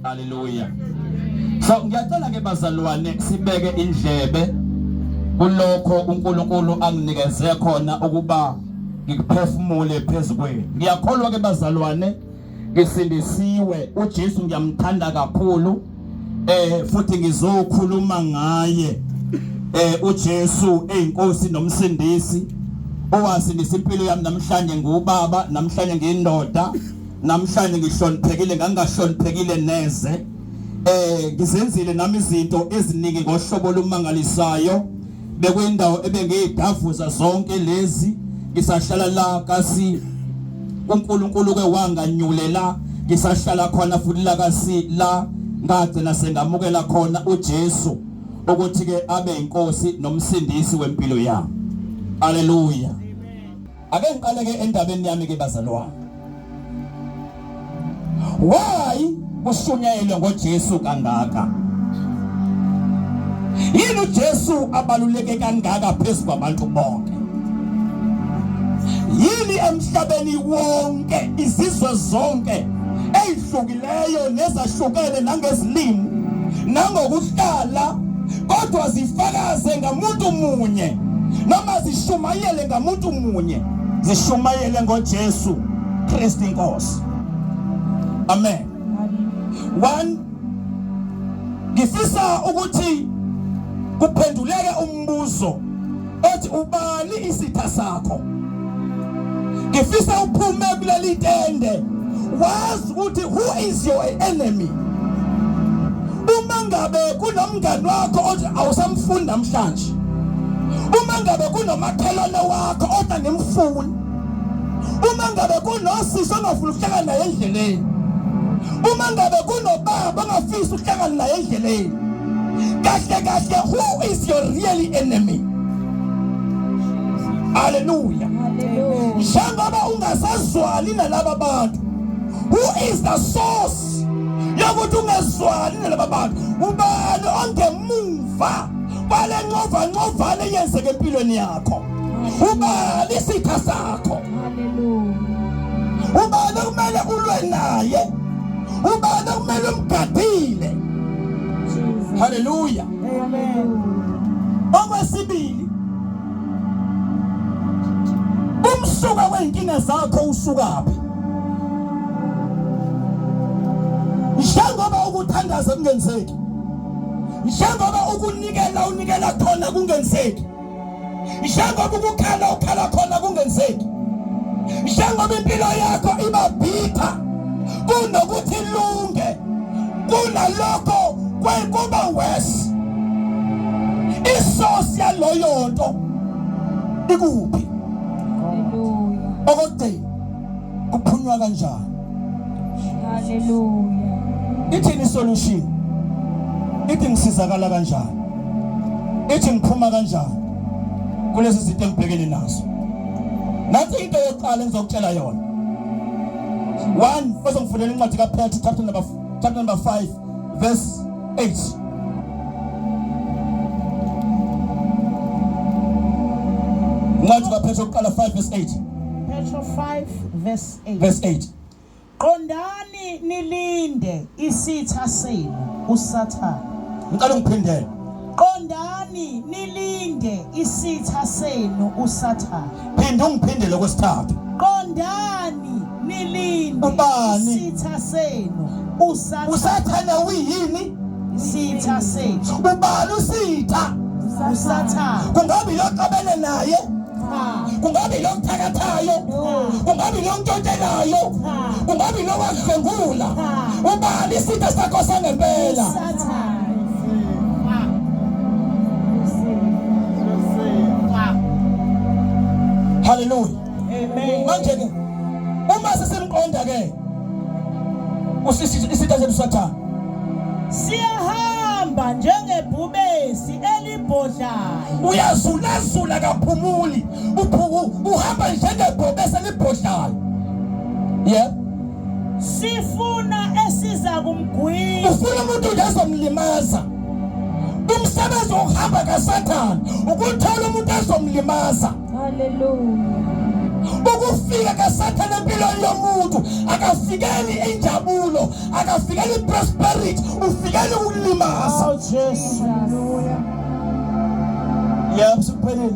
Hallelujah. So ngiyacela ke bazalwane sibeke indlebe kulokho uNkulunkulu anginikeze khona ukuba ngikuphefumule phezukweni. Ngiyakholwa ke bazalwane ngisindisiwe uJesu ngiyamthanda kakhulu futhi ngizokhuluma ngaye uJesu eyinkosi nomsindisi owasindisa impilo yami namhlanje ngubaba namhlanje ngiyindoda namhlanje ngihloniphekile ngangahloniphekile neze ngizenzile nami izinto eziningi ngohlobo olumangalisayo bekuyindawo ebengiyidavuza zonke lezi ngisahlala la kasi uNkulunkulu ke wanganyulela ngisahlala khona futhi la kasi la ngagcina sengamukela khona uJesu ukuthi ke abe inkosi nomsindisi wempilo yami. Hallelujah. Ake ngiqale ke endabeni yami ke bazalwane. Why kushunyayelwe ngoJesu kangaka? Yini uJesu abaluleke kangaka phezulu kwabantu bonke? Yini emhlabeni wonke izizwe zonke ezihlukileyo nezahlukene nangezilimi nangokuhlala kodwa zifakaze ngamuntu munye noma zishumayele ngamuntu munye zishumayele ngoJesu Kristu inkosi. Amen. One, ngifisa ukuthi kuphenduleke umbuzo othi ubani isitha sakho. Ngifisa uphume kuleli tende wazi ukuthi who is your enemy. Uma ngabe kunomngani wakho othi awusamfunda namhlanje. Uma ngabe kunomakhelwane wakho othi ngimfuni. Uma ngabe kunosisi ongafuna ukuhlangana naye endleleni. Uma ngabe kunobaba ongafisa ukuhlangana naye endleleni. Kahle kahle who is your real enemy? Hallelujah. Njengoba ungasazwani nalaba bantu. Who is the source? Yokuthi ungazwani nalaba bantu. Ubani ongemuva kwale ncova eyenzeke empilweni yakho. Ubani isitha sakho. Ubani kumele ulwe naye. Ubani kumele umgadile. Hallelujah. Amen. Okwesibili, umsuka wenkinga zakho usukaphi? Njengoba ukuthandaza kungenzeki. Njengoba unikela khona kungenzeki. Njengoba ukukhala khona kungenzeki. Njengoba impilo yakho ibabhitha kunokuthi ilunge kunalokho kuba wes. Isosi yaloyo nto ikuphi? Hallelujah. Okode kuphunywa kanjani? Hallelujah. Ithini solution? Ithi ngisizakala kanjani? Ithi ngiphuma kanjani kulezi zinto engibhekene nazo? Nathi into yokuqala engizokutshela yona. 1 bese ngifundela incwadi kaPetru chapter number 5 verse 8. Incwadi kaPetru oqala 5 verse 8. Petru 5 verse 8. Verse 8. Qondani nilinde isitha senu uSathane. Ngicela ngiphindele. Qondani nilinde isitha senu uSathane. Phinda ungiphindele kwesithathu. Qondani nilinde isitha senu uSathane. uSathane uyini? Isitha senu. Ubani usitha? uSathane. Kungabe loqabele naye? Kungabe lokuthakathayo? Kungabe lontontelayo? Kungabe lowadlengula? Ubani isitha sakho sangempela? Hallelujah. Amen. Manje ke uma sesimqonda ke usisitha sethu Sathane. Siyahamba njengebhubesi elibhodlayo. Uyazulazula kaphumuli. Uhamba njengebhubesi elibhodlayo. Yeah. Sifuna esiza kumgwini. Ufuna umuntu ozomlimaza. Umsebenzi ohamba kaSathane ukuthola umuntu ozomlimaza. Hallelujah. ukufika kaSathane empilweni yomuntu akafikeli injabulo, akafikeli prosperity, ufikeli ukulimaza. Oh Jesus. Yebo sikuphelile.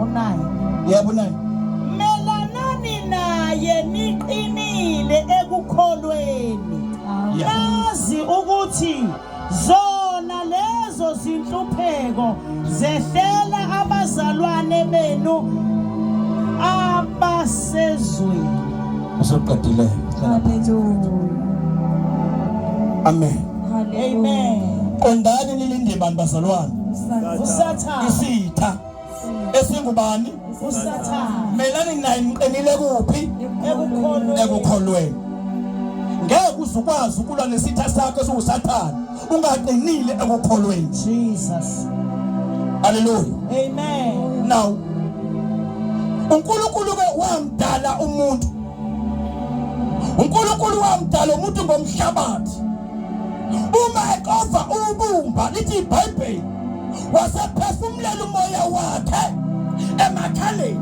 Unayo. Yebo nayo. Melanani naye niqinile ekukholweni. Yazi ukuthi zona lezo zinhlupheko zehlela abazalwane benu abasezweni. Usoqedile. Hallelujah. Amen. Amen. Qondani nilinde bantu bazalwane. uSathane Isitha esingubani? uSathane Melani naye niqinile kuphi? ekukholweni. Ekukholweni. Ngeke uzukwazi ukulwa nesitha sakho esiwuSathane ungaqinile ekukholweni. Jesus. Hallelujah. Amen. Now uNkulunkulu ke wamdala umuntu. uNkulunkulu wamdala umuntu ngomhlabathi. Uma ekova ubumba lithi iBhayibheli wasephefumulela umoya wakhe emakhaleni.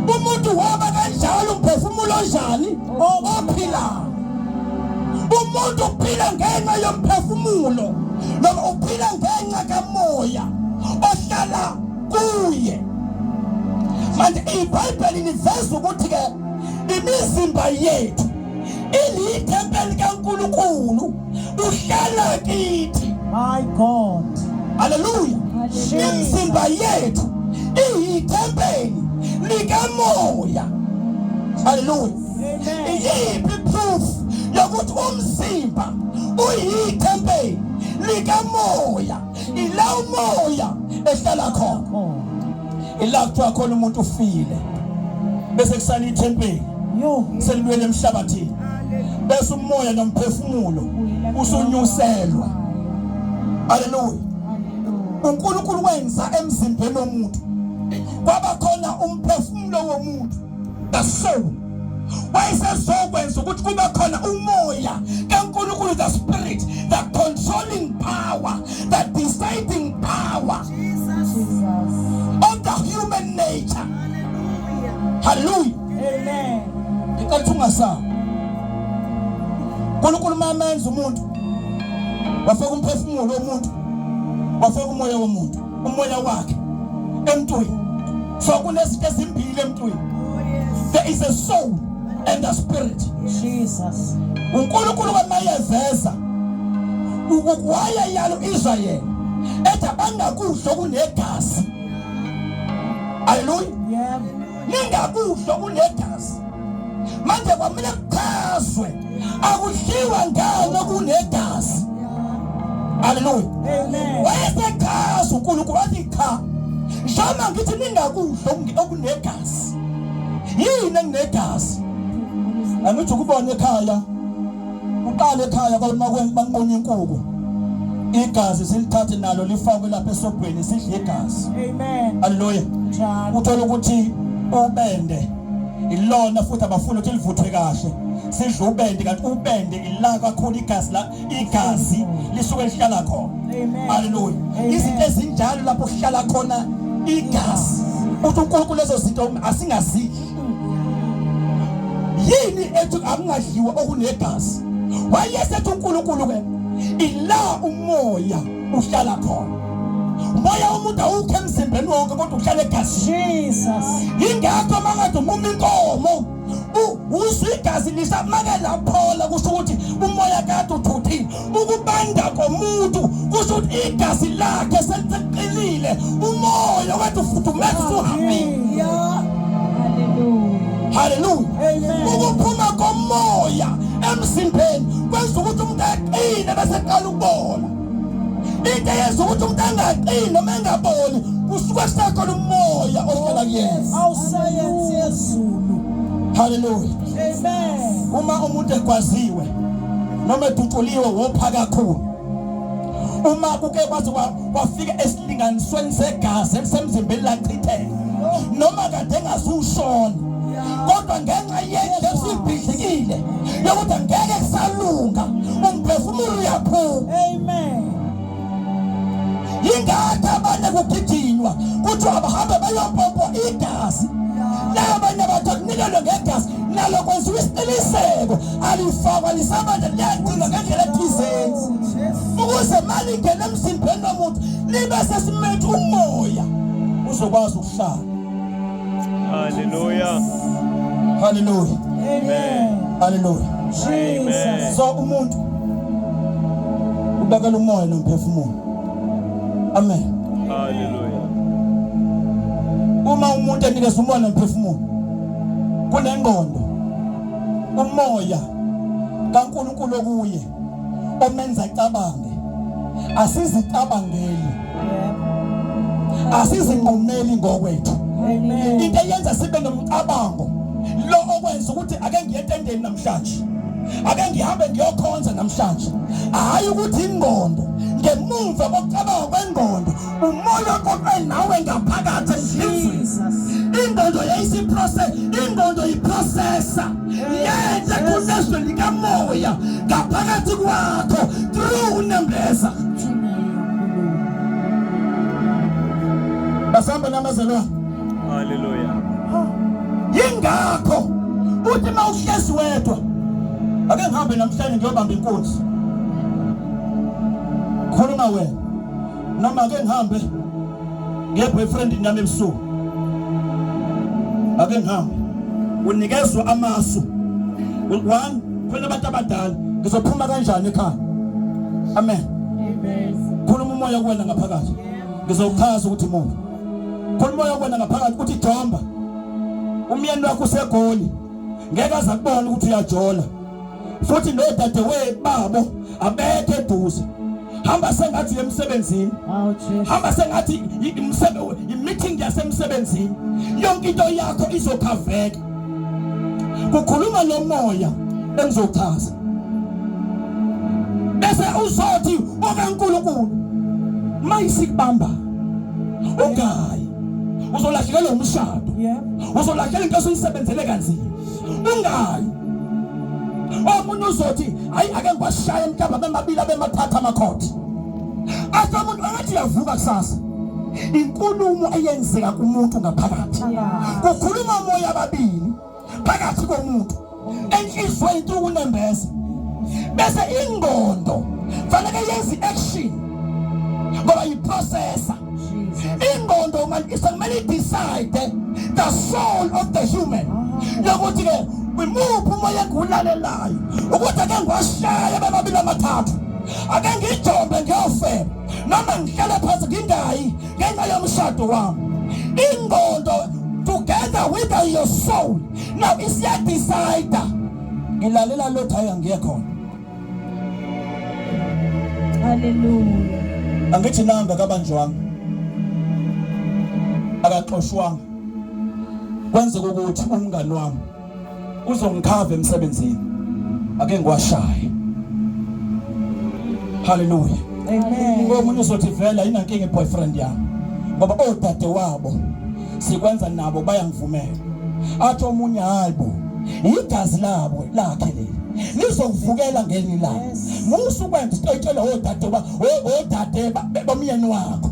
Umuntu waba kanjalo umphefumulo onjani? Ophilayo. Umuntu uphila ngenxa yomphefumulo noma uphila ngenxa kamoya ohlala kuye. Manje iBhayibheli liveza ukuthi ke imizimba yethu ilithempeli kaNkulunkulu uhlala kithi. My God. Hallelujah. Imizimba yethu iyithempeli likamoya. Hallelujah. Iyiphi proof yokuthi umzimba uyithempeli likamoya? Ila umoya ehlala khona. Ila kuthiwa khona umuntu ufile bese kusala ithempeli selibuyele emhlabathini, bese umoya nomphefumulo usunyuselwa. Hallelujah. uNkulunkulu wenza emzimbeni womuntu kwaba khona umphefumulo womuntu, the soul. Wayesezokwenza ukuthi kube khona umoya kaNkulunkulu, the spirit, the controlling power, the deciding power of the human nature. Hallelujah. Amen. Ngicela uNkulunkulu mamenza umuntu wafaka umphefumulo womuntu, wafaka umoya womuntu, umoya wakhe emntwini. So kunezinto ezimbili emntwini. There is a soul and a spirit. Jesus. uNkulunkulu wamayeveza ukuwaya yalo Israyeli ethi bangakudlo kunegazi. Hallelujah. Yeah. Ningakudlo kunegazi. Manje kwamele kuchazwe akudliwa ngalo kunegazi. Hallelujah. Amen. Wayesechaza uNkulunkulu wathi cha, njengoba ngithi ningakudlo okunegazi, yini enginegazi? Angithi ukubona ekhaya, uqala ekhaya banqonye inkukhu, igazi silithathe nalo lifakwe lapha esobhweni sidle igazi. Amen. Hallelujah. Uthola ukuthi ubende ilona futhi abafuna ukuthi livuthwe kahle, sidle ubende, kanti ubende ila kakhulu igazi la, igazi lisuke lihlala khona. Amen. Hallelujah. Izinto ezinjalo lapho kuhlala khona igazi, uthi uNkulunkulu lezo zinto asingazidli. Yini ethi akungadliwa okunegazi? Wayesethi uNkulunkulu ke ila umoya uhlala khona. Umoya womuntu awukho emzimbeni wonke kodwa uhlala egazini. Jesus. Ingakho mangathi uma inkomo usigazi lisamake laphola kusho ukuthi umoya kade uthuthile. Ukubanda komuntu kusho ukuthi igazi lakhe seliqinile, umoya kade ufudumeza uhambile. Hallelujah. Hallelujah. Amen. Ukuphuma komoya emzimbeni kwenza ukuthi umuntu aqine bese eqala ukubona. Into yenza ukuthi umuntu angaqini noma engaboni kusuka kusakhona umoya ohlala kuyena. Awusayensi yezulu. Hallelujah. Amen. Uma umuntu ekwaziwe noma edutuliwe wopha kakhulu, uma kuke kwaze kwafika esilinganisweni segazi elisemzimbeni lachitheka, noma kade engasushona, kodwa ngenxa yendlela esibhidlikile yokuthi ngeke kusalunga, umphefumulo uyaphuma. Amen. Yingakho abanye kugijinywa kuthiwa abahambe bayompompa igazi laba nabathu nikelo ngegas nalo kwenziwa isiqiniseko alifakwa lisabantu liyagcina ngendlela ethizeni ukuze mali ingena emzimbeni womuntu libe sesimethe umoya uzokwazi ukuhlala. Hallelujah. Hallelujah. Amen. Hallelujah. Jesus. So umuntu ubekela umoya nomphefumulo. Amen. Hallelujah. Uma umuntu enikeza umoya nomphefumulo kunengqondo umoya kaNkulunkulu okuye omenza icabange asizicabangeli asizinqumeli ngokwethu. Amen. Into eyenza sibe nomcabango lo okwenza ukuthi ake ngiye entendeni namhlanje ake ngihambe ngiyokhonza namhlanje hayi ukuthi ingqondo ngemuva kokucabanga kwengqondo umoya oqoqwe nawe ngaphakathi enhlizweni. Jesus. Ingqondo yayisiprocess ingqondo yiprocessa yenze kunezwe likamoya ngaphakathi kwakho through unembeza. Basamba namazelwa. Hallelujah. Yingakho uthi mawuhlezi wedwa ake ngihambe namhlanje ngiyobamba inkunzi khuluma wena noma ake ngihambe ngeboyfriend nami ebusuku ake ngihambe unikezwa amasu one khona abantu abadala ngizophuma kanjani ekhaya. Amen. Amen. Khuluma umoya kuwena ngaphakathi ngizokhaza ukuthi mubi khuluma umoya kuwena ngaphakathi uthi jomba umyeni wakho usegoli ngeke aza kubona ukuthi uyajola futhi nodadewethu babo abekho eduze hamba sengathi emsebenzini Oh, Jesus. hamba sengathi i-meeting yasemsebenzini yonke into yakho izokhaveka kukhuluma lo moya engizochaza bese uzothi okaNkulunkulu mayisikubamba ungayi uzolahlekelwa umshado Yeah. uzolahlekelwa into osuyisebenzele kanzima ungayi. Omunye uzothi hayi ake ngiwashaya emhlaba bemabili abemathatha amakhoti athi umuntu angathi yavuka kusasa inkulumo eyenzeka kumuntu ngaphakathi kukhuluma umoya ababili phakathi komuntu enhlizweni intuku nembeza bese ingqondo fanele yenze action ngoba yiprocessor. Ingqondo man isemele decide the soul of the human yokuthi ke umuphi umoya engulalelayo ukuthi ake ngiwashaya bemabili amathathu ake ngijombe ngiyofela noma ngihlale phansi ngingayi ngenxa yomshado wami. Ingqondo together with your soul now isiya decide ngilalela lo thaya ngiye khona. Hallelujah. Angithi nanga kabanjwanga akaxoshwanga kwenzeka ukuthi umngani wami uzongikhava emsebenzini ake ngiwashaye. Hallelujah. Amen. Ngomunye uzothi vela inankinga boyfriend yami ngoba odade wabo sikwenza nabo bayangivumela athi omunye hayibo igazi labo lakhe leli lizovukela ngelinye ilanga musukwenza sitshela odade bomyeni wakho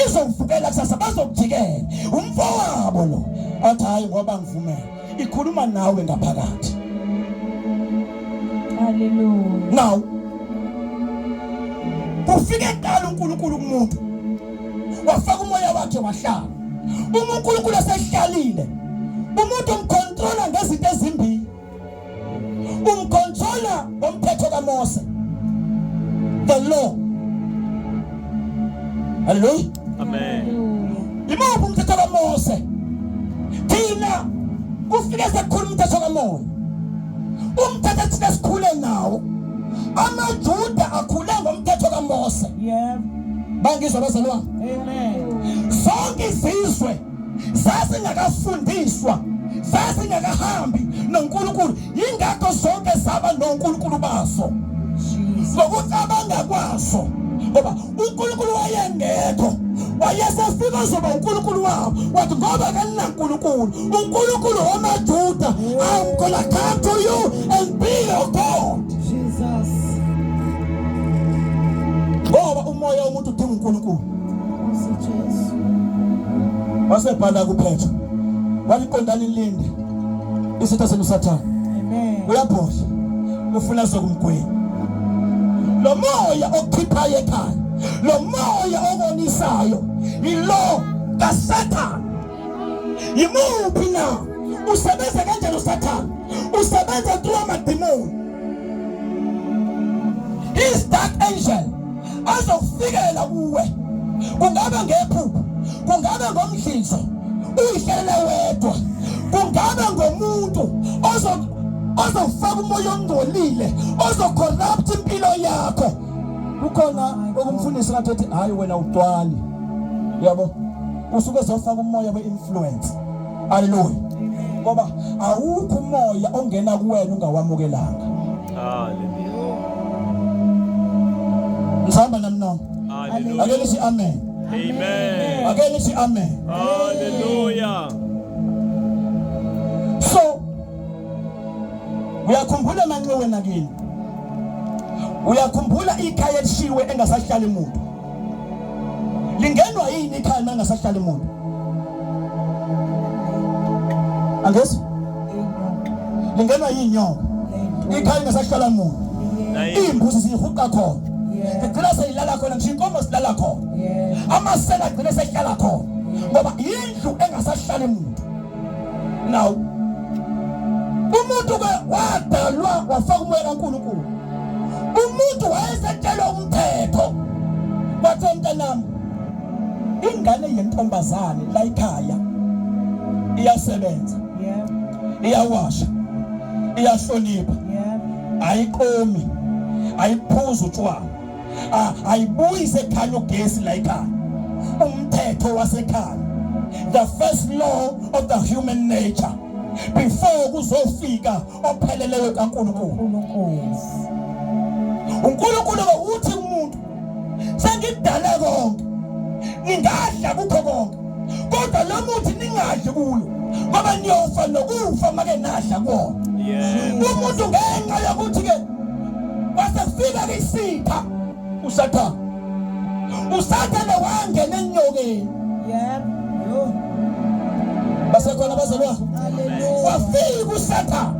izovukela kusasa bazokujikela umfowabo lo athi hayi ngoba ngivumela ikhuluma nawe ngaphakathi. Hallelujah. Now kufike kuqala uNkulunkulu kumuntu wafaka umoya wakhe wahlala uNkulunkulu esehlalile umuntu umcontrola ngezinto ezimbili umcontrola ngomthetho kaMose the law. Hallelujah. Amen. Imuphi umthetho kaMose thina kufike sekukhuluma umthetho kaMose umthetho thina sikhule nawo amaJuda akhule ngomthetho kaMose. Yeah. Bangizwa bazalwane. Amen. Zonke izizwe zasingakafundiswa zasingakahambi noNkulunkulu ingakho zonke zaba noNkulunkulu baso ngokucabanga kwaso ngoba uNkulunkulu wayengekho wayesefika zoba uNkulunkulu wabo wathi ngoba kaninaNkulunkulu uNkulunkulu wamaJuda I'm gonna come to you and be your God. Jesus. Ngoba umoya womuntu udinga uNkulunkulu. Jesus. Wasebhala kuPetro waliqondana ilinde isitha senusathana Amen. uyabhoza ufuna zokumgwenya lo moya okhiphayo ekhaya lo moya obonisayo ilo kaSathane yimuphi na usebenza kanjani uSathane usebenza through amademoni his dark angel azofikela kuwe kungabe ngephupho kungabe ngomdlizo uyihlele wedwa kungabe ngomuntu ozofaka umoya ongcolile ozocorrupt impilo yakho kukhona okumfundisa ngathi ethi hayi wena ucwali yabo usuke uzofaka umoya we-influence haleluya ngoba awukho umoya ongena kuwena ungawamukelanga Hallelujah. ngihamba namnona Hallelujah. ake lithi amen Amen. ake lithi amen Hallelujah. so uyakhumbula manxe wena kini uyakhumbula ikhaya elishiwe engasahlali umuntu lingenwa yini ikhaya mangasahlali umuntu angesi lingenwa yinyoka ikhaya engasahlala umuntu imbuzi zihuqa khona igcina seyilala khona ngisho inkomo silala khona amasela agcina sehlala khona ngoba indlu engasahlali umuntu now umuntu ke wadalwa wafaka umoya kaNkulunkulu umuntu wayesetshela umthetho bathi mntanami ingane yentombazane la ekhaya iyasebenza iyawasha iyahlonipha ayiqomi ayiphuza utshwala ayibuyise ekhaya ugesi la ekhaya umthetho wasekhaya the first law of the human nature before kuzofika opheleleyo kaNkulunkulu uNkulunkulu uthi umuntu sengidala konke ningadla kukho konke kodwa lo muthi ningadli kuyo ngoba niyofa nokufa make nadla kuona umuntu ngenxa yokuthi ke wasefika isitha uSathane wangena enyokeni basekhona bazalwa wafika uSathane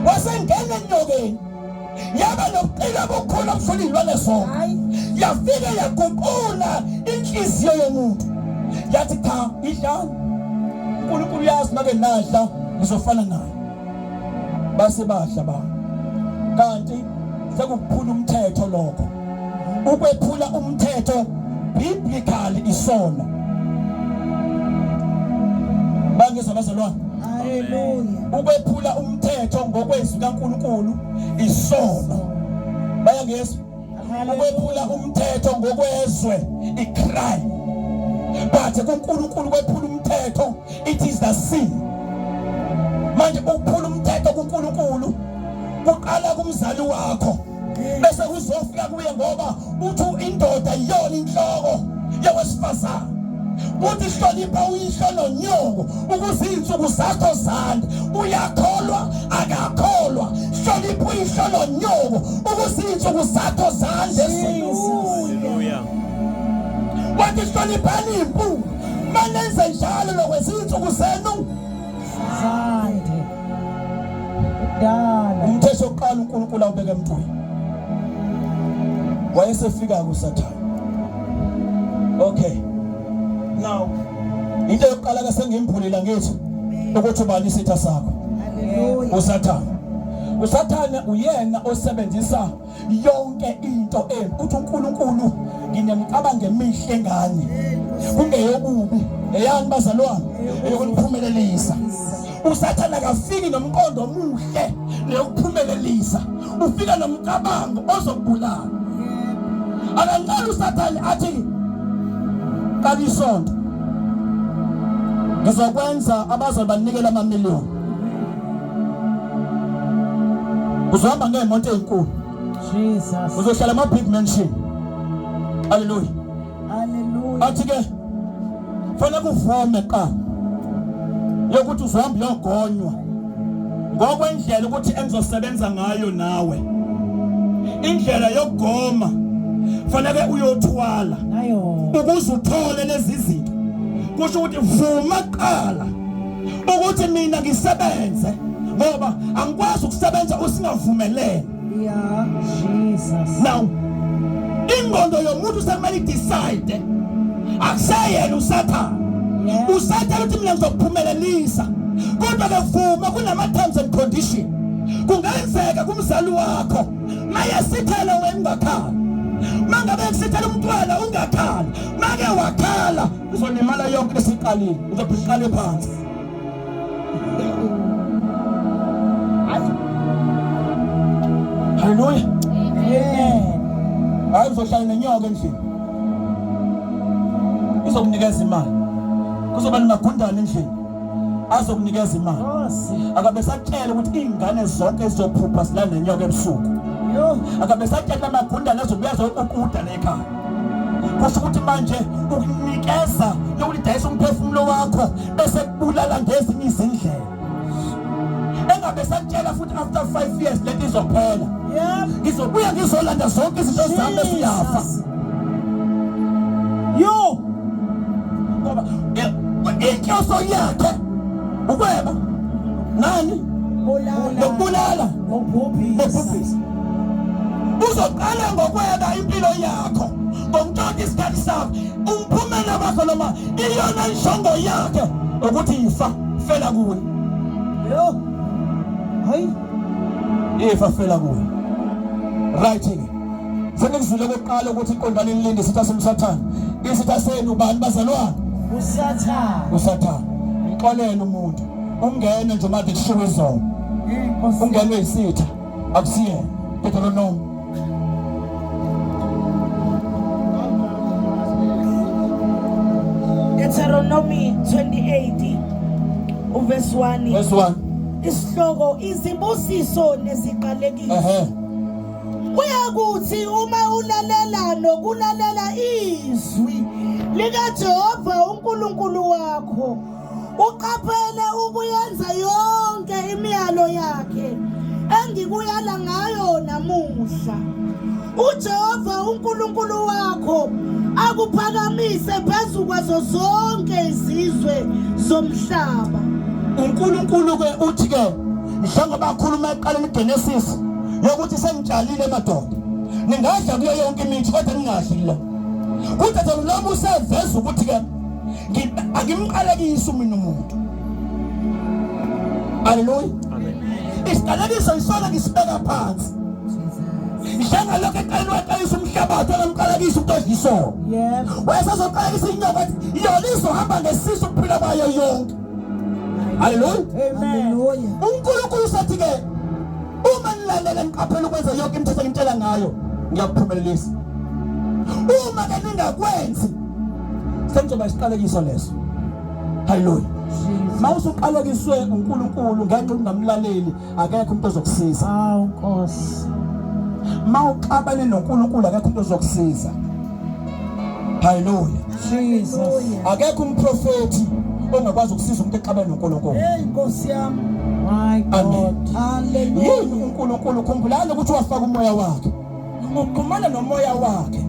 wasengena enyokeni yaba nobuqila bokhulu obufulilwa lesonto yafika yaguqula inhliziyo yomuntu yathi cha idlala uNkulunkulu yazi make nadla ngizofana naye base badla ba kanti sekuphula umthetho lokho ukwephula umthetho biblically isono bangizwa bazalwane Hallelujah. ukwephula umthetho ngokwezwi kaNkulunkulu isono bayangezwa ukwephula umthetho ngokwezwe icrime but kuNkulunkulu kwephula umthetho it is the sin manje ukuphula umthetho kuNkulunkulu kuqala kumzali wakho bese kuzofika kuye ngoba uthi indoda iyona inhloko yowesifazane uthi hlonipha uyihlo nonyoko ukuze izinsuku zakho zande uyakholwa akakholwa hlonipha uyihlo nonyoko ukuze izinsuku zakho zande Hallelujah. wathi hloniphani impu manenze njalo lokwezinsuku zenu Zande. Dala. umthetho oqala uNkulunkulu awubeke emntwini wayesefika kuSathane okay now into yokuqala ke sengimphulila ngithi ukuthi ubani isitha sakho Hallelujah. uSathane uyena osebenzisa yonke into uthi uNkulunkulu nginemcabango emihle ngani kungeyokubi eyani bazalwane eyokuphumelelisa uSathane akafiki nomqondo omuhle neyokuphumelelisa ufika nomcabango ozobulala akaqala uSathane athi kabisonto ngizokwenza abazobanikela amamiliyoni uzohamba ngeemoto ezinkulu Jesus. uzohlala ama big mansion haleluya Hallelujah. athi ke fanele kuvome qala yokuthi uzohamba uyogonywa ngokwendlela ukuthi engizosebenza ngayo nawe indlela yokugoma fanele uyothwala Ayo. ukuze uthole lezi zinto kusho ukuthi vuma qala ukuthi mina ngisebenze ngoba angikwazi ukusebenza usingavumelene. Yeah, Jesus. Now ingqondo yomuntu sekumele decide akusayena uSathane. USathane uthi mina ngizokuphumelelisa kodwa ke vuma kunama terms and conditions. Kungenzeka kumzali wakho maye sithela wengakhala mangabe kusithela umntwana ungakhala make wakhala uzonimala yonke lesiqalile uzophiqale phansi. Hallelujah. Amen. Hayi uzohlala nenyoka endlini izokunikeza imali kuzoba namagundane endlini azokunikeza imali akabe satshela ukuthi izingane zonke zizophupha sila nenyoka ebusuku akabe satshela amagundane azobuya zokukuda nekhaya kusho ukuthi manje ukunikeza yokulidayisa umphefumulo wakho bese kubulala ngezinye izindlela engabe satshela futhi after 5 years leti izophela ngizobuya ngizolanda zonke izinto zami esiyafa yo ngoba inhloso yakhe ukweba nani ukubulala ngokubhubhisa uzoqala ngokweba impilo yakho ngomntwana isikhathi sakho umphumela wakho noma iyona injongo yakhe ukuthi ifa fela kuwe Yo. Hayi. Ifa fela kuwe right ke senengizule kokuqala ukuthi iqondane lilinde sitha semsathane isitha senu bani bazalwane uSathane ngixolele umuntu ungene nje manje kushiwe izolo ungenwe isitha akusiyena Deuteronomy Deuteronomy 28 uverse 1 verse 1 isihloko izibusiso neziqalekiso kuyakuthi uma ulalela nokulalela izwi likaJehova uNkulunkulu wakho uqaphele ukuyenza yonke imiyalo yakhe engikuyala ngayo namuhla uJehova uNkulunkulu wakho akuphakamise phezulu kwazo zonke izizwe zomhlaba. uNkulunkulu ke uthi ke njengoba akhuluma eqaleni iGenesis yokuthi sengitshalile emadoda ningadla kuyo yonke imithi kodwa ningadli lo kuthatha lo museveza ukuthi ke angimqalekisi mina umuntu. Hallelujah. Amen. Isiqalekiso isona ngisibeka phansi njengalokho eqaleni waqalisa umhlabathi ngamqalekisa ukuthi odliso wesazoqalekisa inyoka yona izohamba ngesisu ukuphila kwayo yonke. Hallelujah. Hallelujah. uNkulunkulu usathi ke uma nilalela niqaphela ukwenza yonke imithetho engitshela ngayo ngiyakuphumelelisa. Uma ke ningakwenzi senzoba isiqalekiso leso. Hallelujah. Mawusuqalekiswe uNkulunkulu ngenxa ungamlaleli akekho umuntu ozokusiza. Hawu Nkosi. Mawuxabane noNkulunkulu akekho umuntu ozokusiza. Hallelujah. Jesus. Akekho umprofeti ongakwazi ukusiza umuntu exabane noNkulunkulu. Hey Nkosi yami. My God. Hallelujah. Yini uNkulunkulu khumbulani ukuthi wafaka umoya wakhe. Uqhumana nomoya wakhe.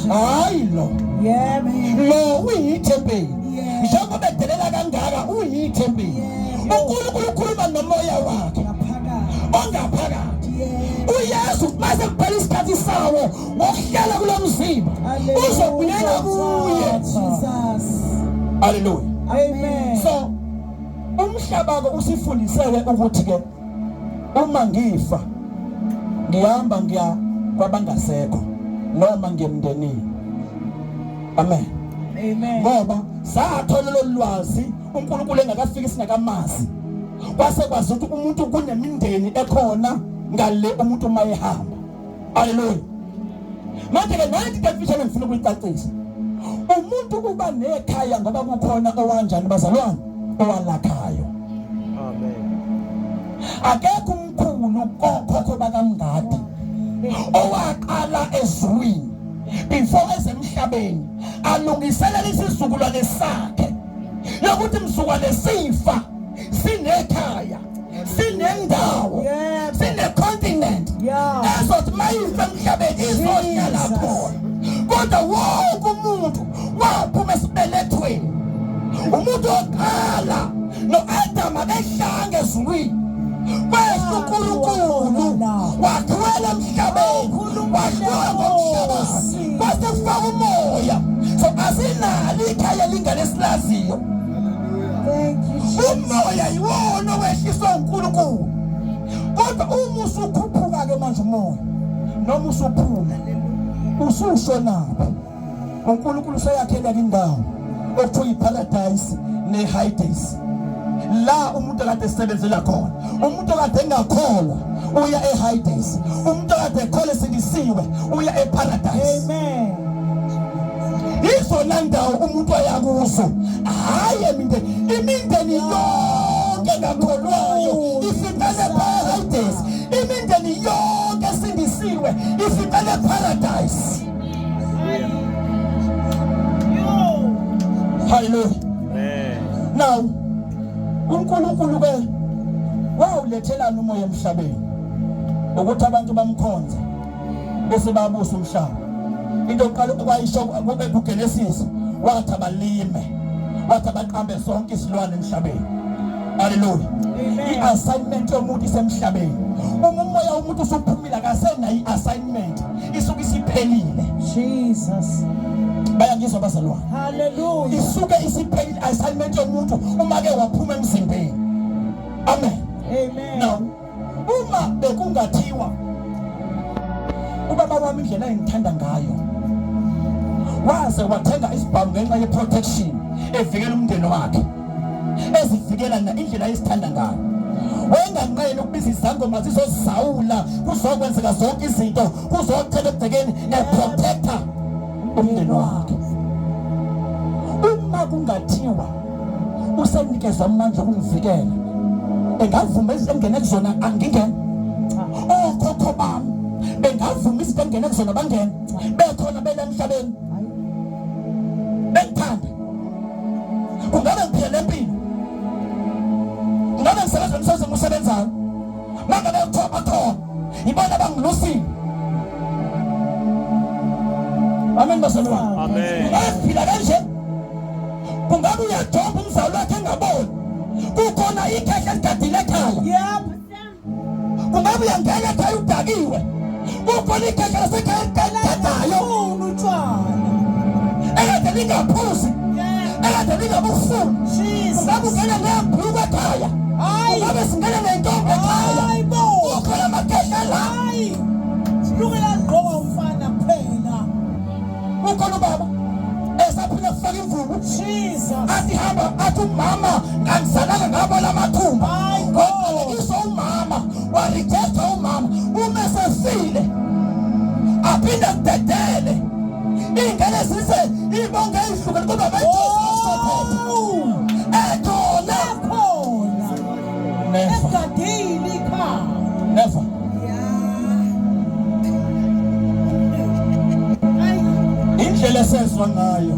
Hayi lo. Yeah man. Lo uyithempeli. Njengoba edelela kangaka uyithempeli. uNkulunkulu ukhuluma nomoya wakhe. Ongaphakathi. uYesu mase kuphela isikhathi sawo wokuhlala kulomzimba uzobuyela kuye. Jesus. Hallelujah. Amen. So umhlaba ke usifundiseke ukuthi ke uma ngifa ngihamba ngiya kwabangasekho noma ngemndenini. Amen. Amen. Ngoba sathola lolwazi uNkulunkulu engakafika singakamazi kwase kwazi ukuthi umuntu kunemindeni ekhona ngale umuntu mayehamba. Hallelujah. Manje ke nathi definition ngifuna ukuyicacisa. Umuntu kuba nekhaya ngoba kukhona owanjani bazalwane owalakhayo. Amen. Akekho umkhulu kokhokho bakamngadi owaqala ezwini before ezemhlabeni alungiselela isizukulwane sakhe lokuthi mzukulwane sifa sinekhaya sinendawo sinecontinent ezothi mayifa emhlabeni izohlala khona. Kodwa wonke umuntu waphuma esibelethweni umuntu oqala noAdam ehlanga ezulwini kwehla uNkulunkulu wakhwela emhlabeni wahluka ngomhlaba kwase kufaka umoya so asinalo ikhaya lingalesilaziyo umoya yiwona wehliswa uNkulunkulu kodwa uma usukhuphuka ke manje umoya noma usuphuma usushonaphi uNkulunkulu seyakhela indawo okuthiwa iparadise neHades la umuntu kade esebenzela khona umuntu kade engakholwa uya eHades umuntu kade ekhole sidisiwe uya eparadise Amen. izona ndawo umuntu ayakuzo hayi imindeni yonke engakholwayo ifikele eParadise imindeni yonke esindisiwe ifikele eParadise. Hallelujah. Amen. Now uNkulunkulu ke wawulethelana umoya emhlabeni ukuthi abantu bamkhonze bese babusa umhlaba. Into oqala kwayisho kuGenesis wathi abalime wathi abaqambe sonke isilwane emhlabeni. Hallelujah. I-assignment yomuntu isemhlabeni. Uma umoya womuntu usuphumile akasena i-assignment isuke isiphelile. Jesus. Bayangizwa bazalwane. Hallelujah. Isuke isiphelile assignment yomuntu uma ke waphuma emzimbeni. Amen. Amen. Now uma bekungathiwa ubaba wami indlela engithanda ngayo waze wathenga isibhamu ngenxa ye-protection evikela umndeni wakhe ezivikela na indlela esithanda ngayo wenganqeni ukubiza izangoma zizozawula kuzokwenzeka zonke izinto kuzothela ebudekeni eprotector umndeni wakhe. Uma kungathiwa usenikezwa amandla okungivikela engavuma engene kuzona angingene okhokho bami bengavuma isibengene kuzona bangene bekhona bela emhlabeni bekuthanda kungabe ngiphila empilo ngabe ngisebenza umsebenzi engisebenzayo mangabe ngithoba khona ibona bangilusile. Amen bazalwane. Amen. Asiphila kanje kungabe uyajoba umzalo wakhe engaboni kukhona ikhehla ligadile ekhaya. Yep. Kungabe uyangena ekhaya udakiwe kukhona ikhehla lasekhaya eligadayo Utshwana. ekade lingaphuzi ekade lingabufuni. Jesus. Kungabe ungena ngebhuluku ekhaya kungabe singena nentombi ekhaya Hayi bo. kukhona amakhehla la Hayi. Silungela gqoka umfana kuphela. kukhona ubaba esaphila kufaka imvubu Jesus. athi hamba athi umama ngangizalanga ngabo lamathumba Hayi bo. waqalekisa umama warejecta umama uma sefile aphinde kudedele ingane zize ibonge ihlukene kodwa bayithola ekhona Khona. never Egadini khaya. never indlela esezwa ngayo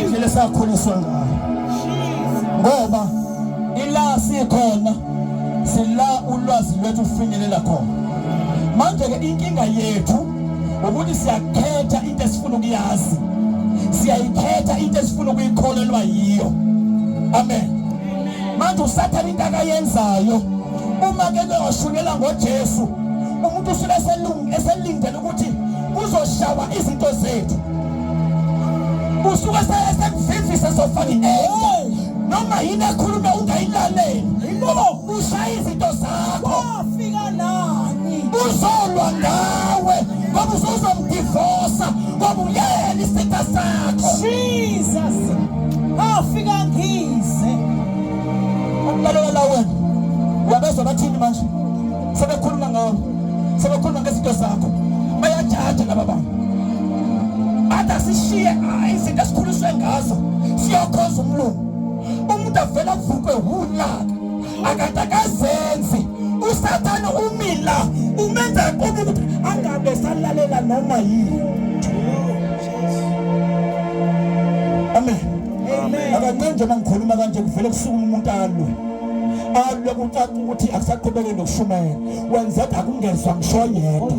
indlela esakhuliswa ngayo ngoba ila sikhona sila ulwazi lwethu ufinyelela khona. Manje ke inkinga yethu ukuthi siyakhetha into esifuna ukuyazi siyayikhetha into esifuna ukuyikholelwa yiyo. Amen. Manje usathana into akayenzayo uma ke washunela ngoJesu umuntu usuke eselindele ukuthi kuzoshawa izinto zethu usuke esekuvivisa sofaka iento noma yini ekhulume ungayilaleli ushaya izinto zakho Wafika nani? uzolwa ngawe ngoba uzomdivosa ngoba uyena isitha sakho. Jesus. Afika ngise. Umlalela la wena uyabezwa bathini manje sebekhuluma ngawe sebekhuluma ngezinto zakho bayajaja laba bantu ada sishiye izinto esikhuliswe ngazo siyokhoza umlungu umuntu avela kuvukwe hulaka akatakazenzi usathana umila umenza ukuthi angabe salalela noma yini. Amen. Amen. Akanqenje mangikhuluma kanje kuvele kusuka umuntu alwe kucaca ukuthi akusaqhubeke nokushumayela wenza akungezwa ngisho yedwa.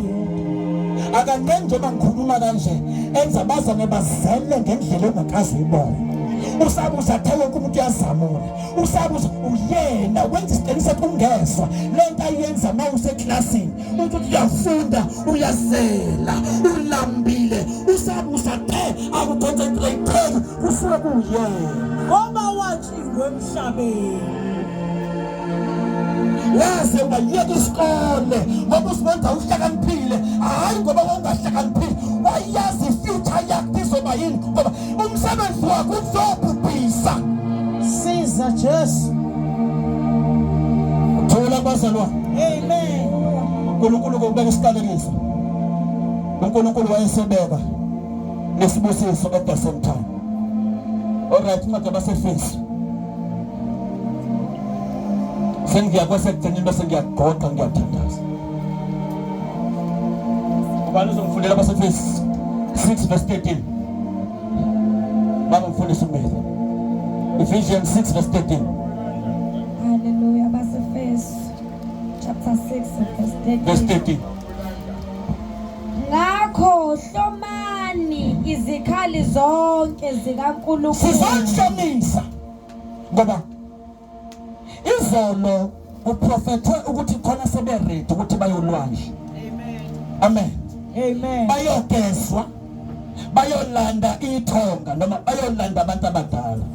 Akanqenje mangikhuluma kanje enza bazane bazele ngendlela ongakazi uyibona usabuza the wonke umuntu uyazamula usabuza uyena wenza isiqiniseko ungezwa lento ayenza mawuse classini umuntu uyafunda uyazela ulambile usabuza the akuconcentrate kusuka kuyena ngoba watshingwe emhlabeni waze wayeka isikole ngoba usibonza uhlakaniphile hayi ngoba ungahlakaniphile wayazi future yakhe izoba yini ngoba umsebenzi wakho uzobhubhisa siza Jesu thola bazalwane amen uNkulunkulu kubeka isiqalekiso uNkulunkulu wayesebeka nesibusiso at the same time alright manje basefesi sengiyakwazi ekugcineni bese ngiyagoqa ngiyathandaza ubani uzongifundela basefesi 6 verse 13 baba mfundisi uMethi Ephesians 6 verse 13 Hallelujah. Basefesi chapter 6 verse verse 13 ngakho hlomani izikhali zonke zikaNkulunkulu sizonhlomisa ngoba izolo uprofethe ukuthi khona sebe ready ukuthi bayolwandla amen amen bayogezwa bayolanda ithonga noma bayolanda abantu abadala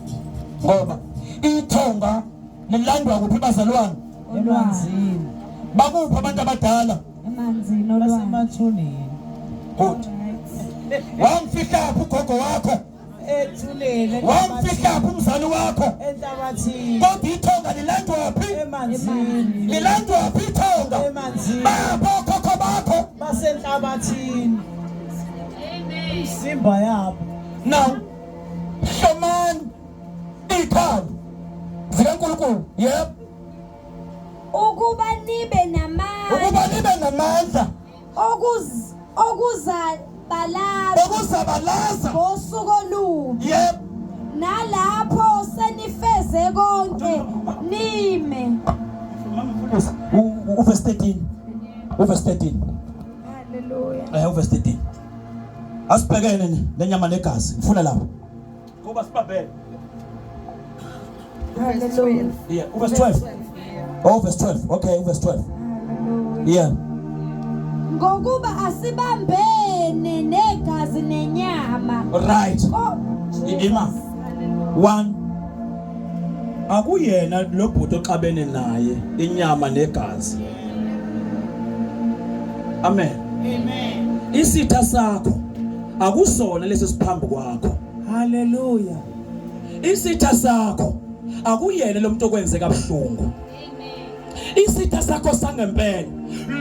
ngoba ithonga lilandwa kuphi bazalwane elwanzini bakuphi abantu abadala emanzini olwandle basemathuneni good wamfihla ugogo wakho ethuleni wamfihla umzali wakho enhlabathini kodwa ithonga lilandwa phi emanzini lilandwa phi ithonga emanzini babo khokho bakho basenhlabathini isimba yabo now shaman ikhali zikaNkulunkulu yep ukuba nibe namandla okuzabalaza ngosuku olubi yep nalapho senifeze konke nime uverse 13 haleluya uverse 13 asibhekene nenyama negazi ngifuna lapho ngoba sibambene haleluya yeah uverse 12 verse 12 okay verse 12 yeah ngokuba asibambene negazi nenyama right ima 1 akuyena lo bhuti oxabene naye inyama negazi amen isitha sakho akusona leso siphambi kwakho haleluya isitha sakho akuyena lo muntu okwenze kabuhlungu isitha sakho sangempela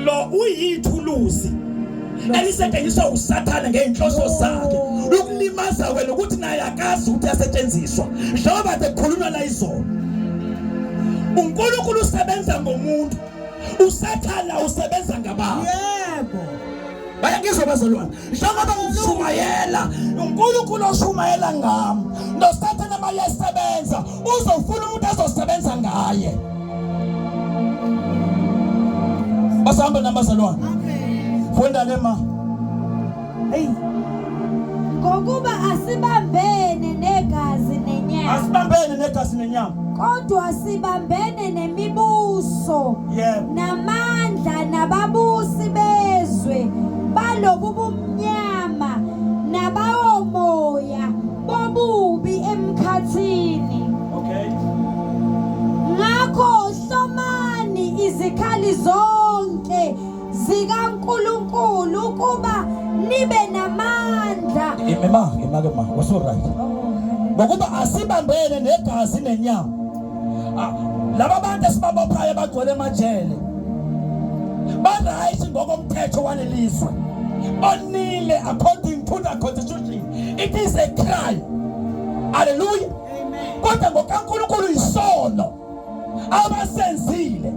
lo uyithuluzi elisetshenziswa uSathane ngeenhloso zakhe ukulimaza wena ukuthi naye akazi ukuthi yasetshenziswa njengoba bekhuluma la izolo uNkulunkulu usebenza ngomuntu uSathane usebenza ngabantu yebo bayangizwa bazalwane njengoba ngishumayela uNkulunkulu oshumayela ngami noSathane mayesebenza uzofuna umuntu azosebenza ngaye basahamba nabazalwane funda lema hey ngokuba asibambene negazi nenyama asibambene negazi nenyama kodwa sibambene nemibuso yebo namandla nababusi bezwe balobu bumnyama nabawomoya bobubi emkhathini okay ngakho hlomani izikhali zonke zikaNkulunkulu ukuba nibe namandla imake ma waso right ngokuba asibambene negazi nenyama laba bantu esibabophayo bagcwele emajele baright ngokomthetho walelizwe bonile according to the constitution it is a crime hallelujah amen kodwa ngokaNkulunkulu isono abasenzile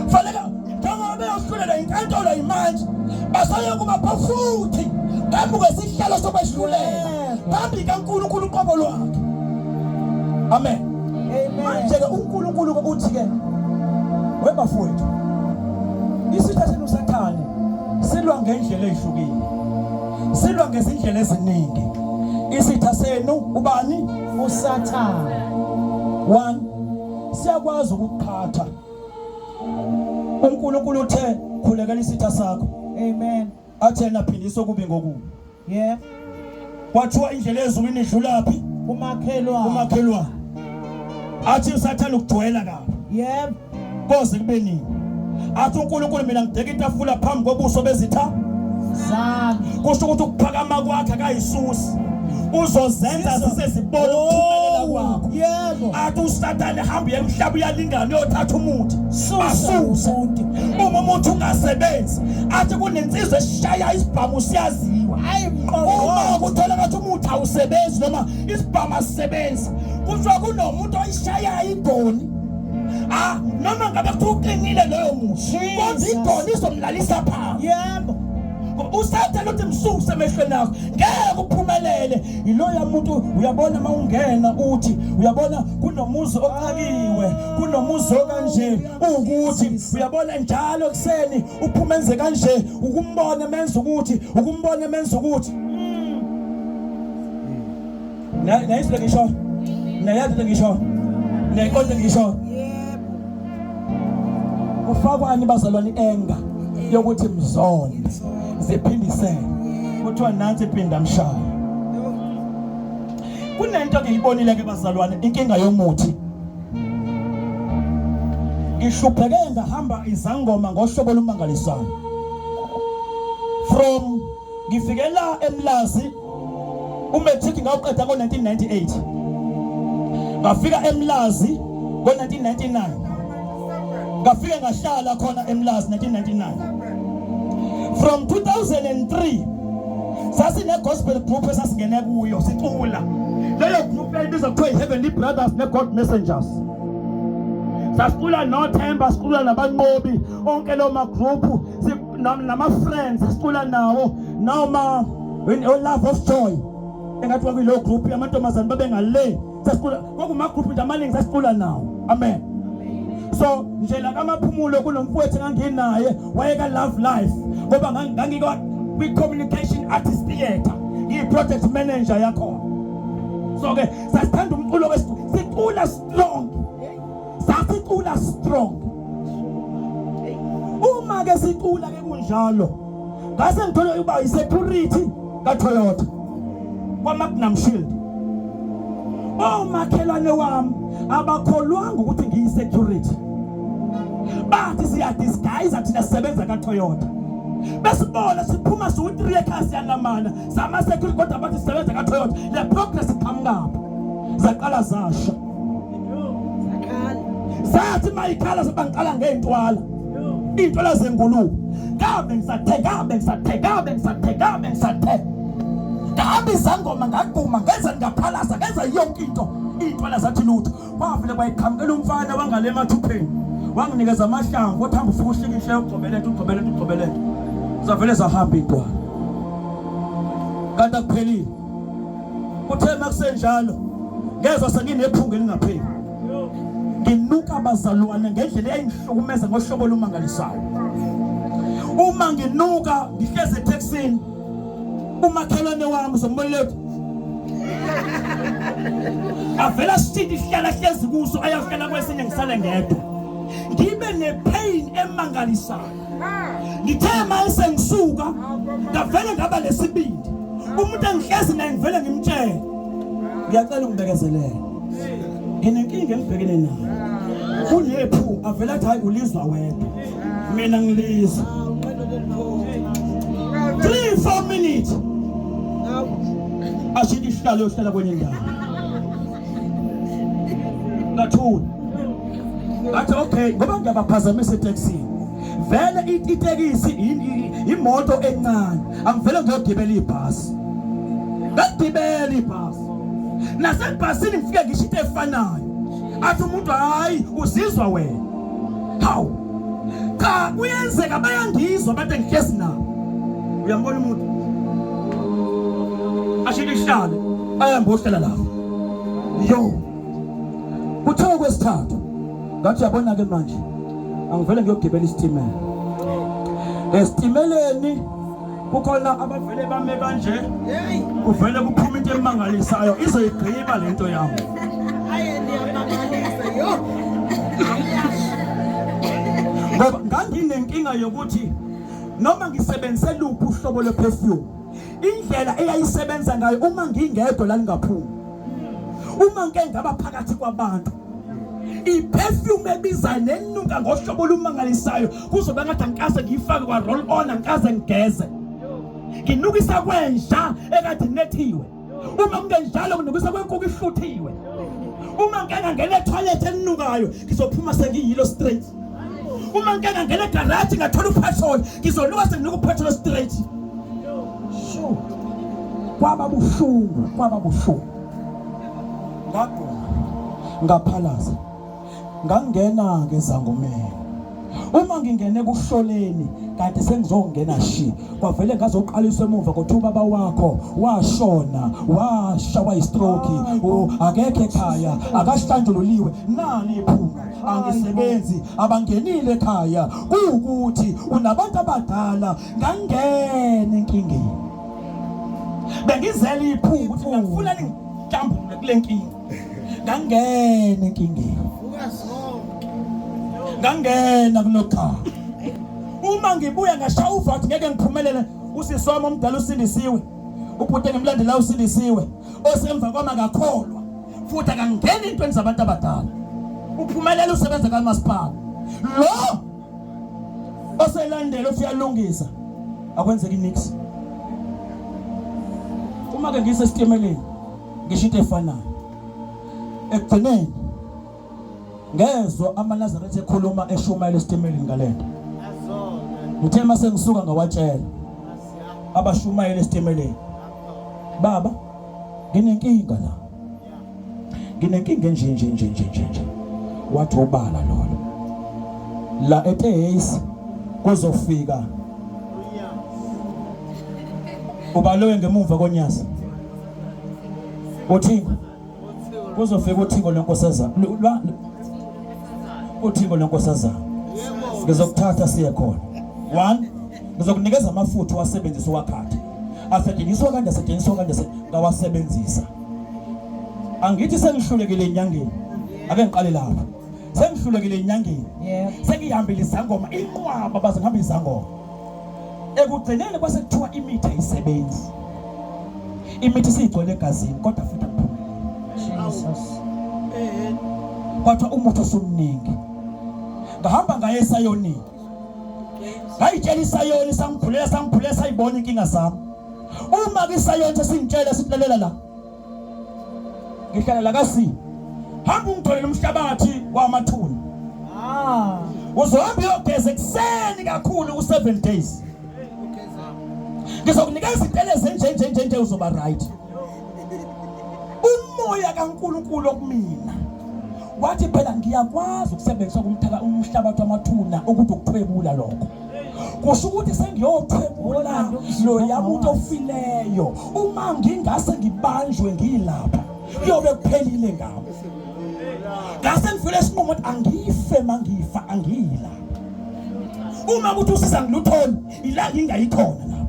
fanele njengoba beyoshulela inkantolo imanje basaye kuba futhi kambe kwesihlalo sokwehlulela phambi kaNkulunkulu uqobo lwakhe amen manje ke uNkulunkulu ukuthi ke webafowethu isitha senu Sathane silwa ngendlela ezihlukile silwa ngezindlela eziningi isitha senu ubani uSathane. 1 siyakwazi ukuphatha uNkulunkulu uthe khulekela isitha sakho Amen. athena phindisa okubi ngokubi Yeah. kwathiwa indlela ezulwini idlulaphi umakhelwane athi uSathane ukujwayela kabi Yeah. koze kube nini athi uNkulunkulu mina ngideka itafula phambi kobuso bezitha zami kusho ukuthi ukuphakama kwakhe akayisusi uzozenza zisezibona ukuphumelela kwakho yebo athi uSathane hamba emhlaba uyalingana uyothatha umuthi susa uma umuntu ungasebenzi athi kunensizwe esishaya isibhamu siyaziwa uma kuthola ngathi umuthi awusebenzi noma isibhamu asisebenzi kusho kunomuntu oyishayayo idoni noma ngabe kuqinile loyo muthi kodwa idoni izomlalisa phansi yebo uSathane uthi msuse emehlweni akho ngeke uphumelele iloya muntu uyabona mawungena uthi uyabona kunomuzi oqhakiwe kunomuzi okanje ukuthi uyabona njalo kuseni uphuma enze kanje ukumbona menza ukuthi nayisile ngisho nayathi ngisho nayiqonde ngisho kufakwani bazalwane enga yokuthi mzone ziphindisene kuthiwa nansi iphinda mshaya kunento ke ibonile ke bazalwane inkinga yomuthi ihlupheke ngahamba izangoma ngohlobo lumangalisayo from ngifikela eMlazi umatric ngawuqeda ngo1998 ngafika eMlazi ngo1999 ngafike ngahlala khona eMlazi 1999 from 2003 sasine gospel group esasingene kuyo sicula leyo group ebizwa kuthiwa Heavenly Brothers ne God Messengers sasicula noThemba sicula nabanqobi onke lo ma group nama friends sicula nawo noma Love of Joy engathi kwakuyilo group yamantombazana babengale sasicula kwakuma group nje amaningi sasicula nawo amen. So nje la kamaphumulo kunomfowethu enganginaye wayeka Love Life ngoba ngangikwa kwi communication artist theater ngi project manager yakho. So ke sasithanda umculo sicula strong uma ke sicula ke kunjalo ngase ngithole uba isecurity ka Toyota kwa Magnum Shield. Makhelwane wami abakholwanga ukuthi ngiyisecurity bathi siya disguise thina sisebenza ka Toyota besibona siphuma su3 ekhasi yanamana sama security kodwa bathi sisebenza ka Toyota le progress iqhamuka zaqala zasha sathi mayikhala sebangiqala ngeintwala intwala zengulube ngabe ngisathe ngabe izangoma ngaqhuma ngenza ngaphalasa ngenza yonke into intwala zathi lutho kwavele bayiqhamukela umfana wangale emathupheni wanginikeza amahlamvu othamba ufika ushikishe ugcobelete zavele zahamba intwala kanti akuphelile kuthe makusenjalo ngezwe senginephunga elingapheli nginuka abazalwane ngendlela eyayihlukumeza ngohlobo lumangalisayo uma nginuka ngihleze etaxini umakhelwane wami uzombolethu avela sithi sihlala hlezi kuso ayafela kwesinye ngisale ngedwa ngibe nepain emangalisayo ngithe mase ngisuka ngavele ngaba lesibindi umuntu engihlezi naye ngivele ngimtshela ngiyacela ungibekezelele nginenkinga engibhekene nayo kunephu avela athi hayi ulizwa wedwa mina ngilizwa 3-4 minutes ashithi ihlala kwenye ndawo ngathula athi okay ngoba ngiyabaphazamisa etaxini vele itekisi imoto encane angivele ngiyogibela ibhasi ngagibela ibhasi nasebhasini ngifike ngisho into efanayo athi umuntu hayi uzizwa wena hawu cha kuyenzeka bayangizwa abantu engihlezi nabo uyambona umuntu ashithi ihlale ayambohlela lapho yo kuthiwa kwesithathu ngathi yabona ke manje angivele ngiyogibela isitimela esitimeleni kukhona abavele bame kanje kuvele kuphuma into emangalisayo izoyigqiba lento yami ngoba nganginenkinga yokuthi noma ngisebenzise luphi uhlobo lweperfume indlela eyayisebenza ngayo uma ngingedwa la ningaphumi uma ngeke ngaba phakathi kwabantu iperfume ebiza nenuka ngohlobo olumangalisayo kuzoba ngathi angikaze ngiyifake kwa roll on angikaze ngigeze nginukisa kwenja ekade nethiwe uma kungenjalo nginukisa kwenkukhu ihluthiwe uma ngeke ngene etoilet enukayo ngizophuma sengiyilo straight uma ngeke ngene garage ngathola upetrol ngizoluka senginuka upetrol straight sho kwaba buhlungu ngaphalaza ngangena ngezangumeni uma ngingene kuhloleni kanti sengizongena shi kwavele ngazoqaliswa emuva kodwa baba wakho washona washawa istroke akekho ekhaya akahlanjululiwe nani iphunga angisebenzi abangenile ekhaya ukuthi unabantu abadala ngangena enkingeni bengizela iphunga ukuthi ngifuna ngijambule kule nkinga ngangena enkingeni ngangena kulokha uma ngibuya ngashaya uvathi ngeke ngiphumelele usisoma omdala usindisiwe ubhuti ngemlandela usindisiwe osemva kwama akakholwa futhi akangena intweni zabantu abadala uphumelele usebenza kaMasipala lo oselandela ufiyalungisa akwenzeki nix uma ke ngisesitimeleni ngisho into efanayo ekugcineni ngezwe amaNazaretha ekhuluma eshumayela esitimeleni ngalento ngithe mase ngisuka ngawatshela abashumayela esitimeleni baba nginenkinga nje wathi ubala lolo la eTheys kuzofika ubalowe ngemuva konyasa uthingo kuzofika uthingo lenkosazana uthingo lenkosazana ngizokuthatha siye khona 1 ngizokunikeza amafutha wasebenzisa wakhathi asetshenziswa kanje ngawasebenzisa angithi sengihlulekile enyangeni ake ngiqale lapha sengihlulekile enyangeni sengihambile izangoma inqwaba baze ngihamba izangoma ekugcineni kwasekuthiwa imithi ayisebenzi imithi sigcwele egazini kodwa futhi Jesus kodwa umuthi usumningi ngahamba ngaye eSayoni ngayitshela iSayoni sangiphulela sayibona inkinga zami uma ke iSayoni sesingitshela sitlalela la ngihlala la kasi hamba ungitholela umhlabathi wamathuna uzohamba uyogeza ekseni kakhulu ku7 days ngizokunikeza izintele nje uzoba right umoya kaNkulunkulu okumina wathi phela ngiyakwazi ukusebenzisa umhlabathi wamathuna ukuthi ukuthwebula lokho kusho ukuthi sengiyothwebula lo yamuntu ofileyo uma ngingase ngibanjwe ngilapha kuyobe kuphelile ngabo ngase ngifile isinqumo ukuthi angife mangifa angila uma ukuthi usisa ngiluthoni ila ngingayikhona lapho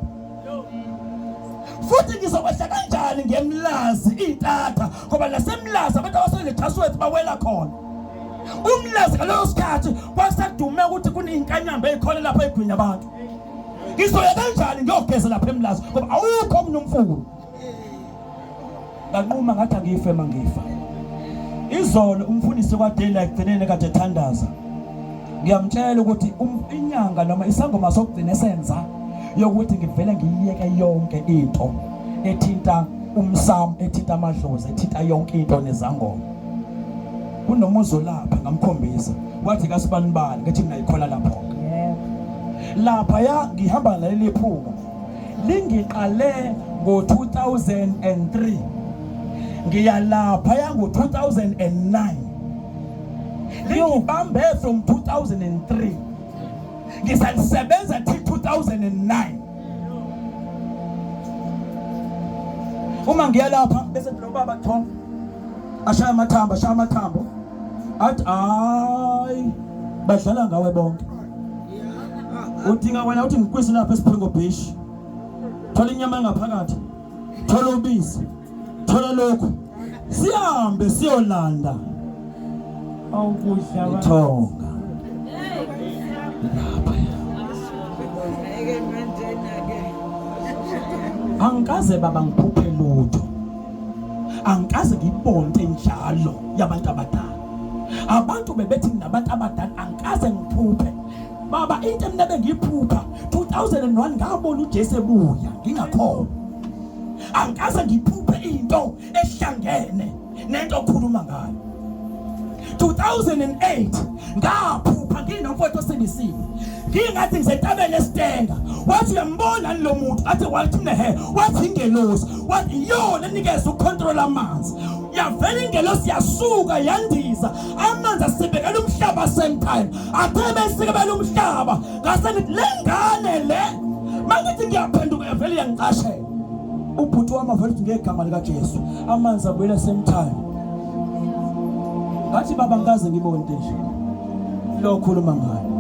futhi ngizokwehla kanjani ngemlazi itatha ngoba nasemlazi abantu abasele Thaswethu bawela khona umlazi ngalowo sikhathi kwasadume ukuthi kunezinkanyamba ezikhona lapha egwinya abantu ngizoya kanjani ngiyogeza lapha emlazi ngoba awukho omnye umfulu nganquma ngathi angife mangifa izolo umfundisi kwaDela ekugcineni kade ethandaza ngiyamtshela ukuthi inyanga noma isangoma sokugcina esenza yokuthi ngivele ngiyiyeke yonke into ethinta umsamo ethinta amadlozi ethinta yonke into nezangoma kunomuzo lapha ngamkhombisa wathi kaSibanibani ngathi mina ikhola lapho lapha ya ngihamba naleli phunga lingiqale ngo2003 ngiyalapha ya ngo2009 lingibambe from 2003 ngisalisebenza till 2009 uma ngiyalapha bese lo baba Thomba ashaya amathambo athi hayi badlala ngawe bonke udinga wena uthi ngikwisi lapha eSpringbok Beach thola inyama engaphakathi, thola ubisi, thola lokhu, sihambe siyolanda awukudla ithonga. Angikaze baba ngiphuphe lutho, angikaze ngibonte njalo yabantu abadala. Abantu bebethi nabantu abadala angikaze ngiphuphe baba. Into mina bengiphupha 2001 ngabona uJesu ebuya ngingakhona. Angikaze ngiphuphe into ehlangene nento okhuluma ngayo. 2008 ngaphupha nginomfowethu Sibisiwe, ngingathi ngisentabeni eStenga. Wathi uyambona lo muntu athi wathi nehe, wathi ingelosi, wathi yona enikeza ucontrol amanzi. Yavela ingelosi yasuka yandiza amanzi asibekela umhlaba same time. Athe besikebela umhlaba ngase ngithi lengane le mangithi ngiyaphenduka yavela yangicashela. Ubhuti wami avela ngegama lika Jesu amanzi abuyela same time. Ngathi baba ngikaze ngibone nje lo khuluma ngayo.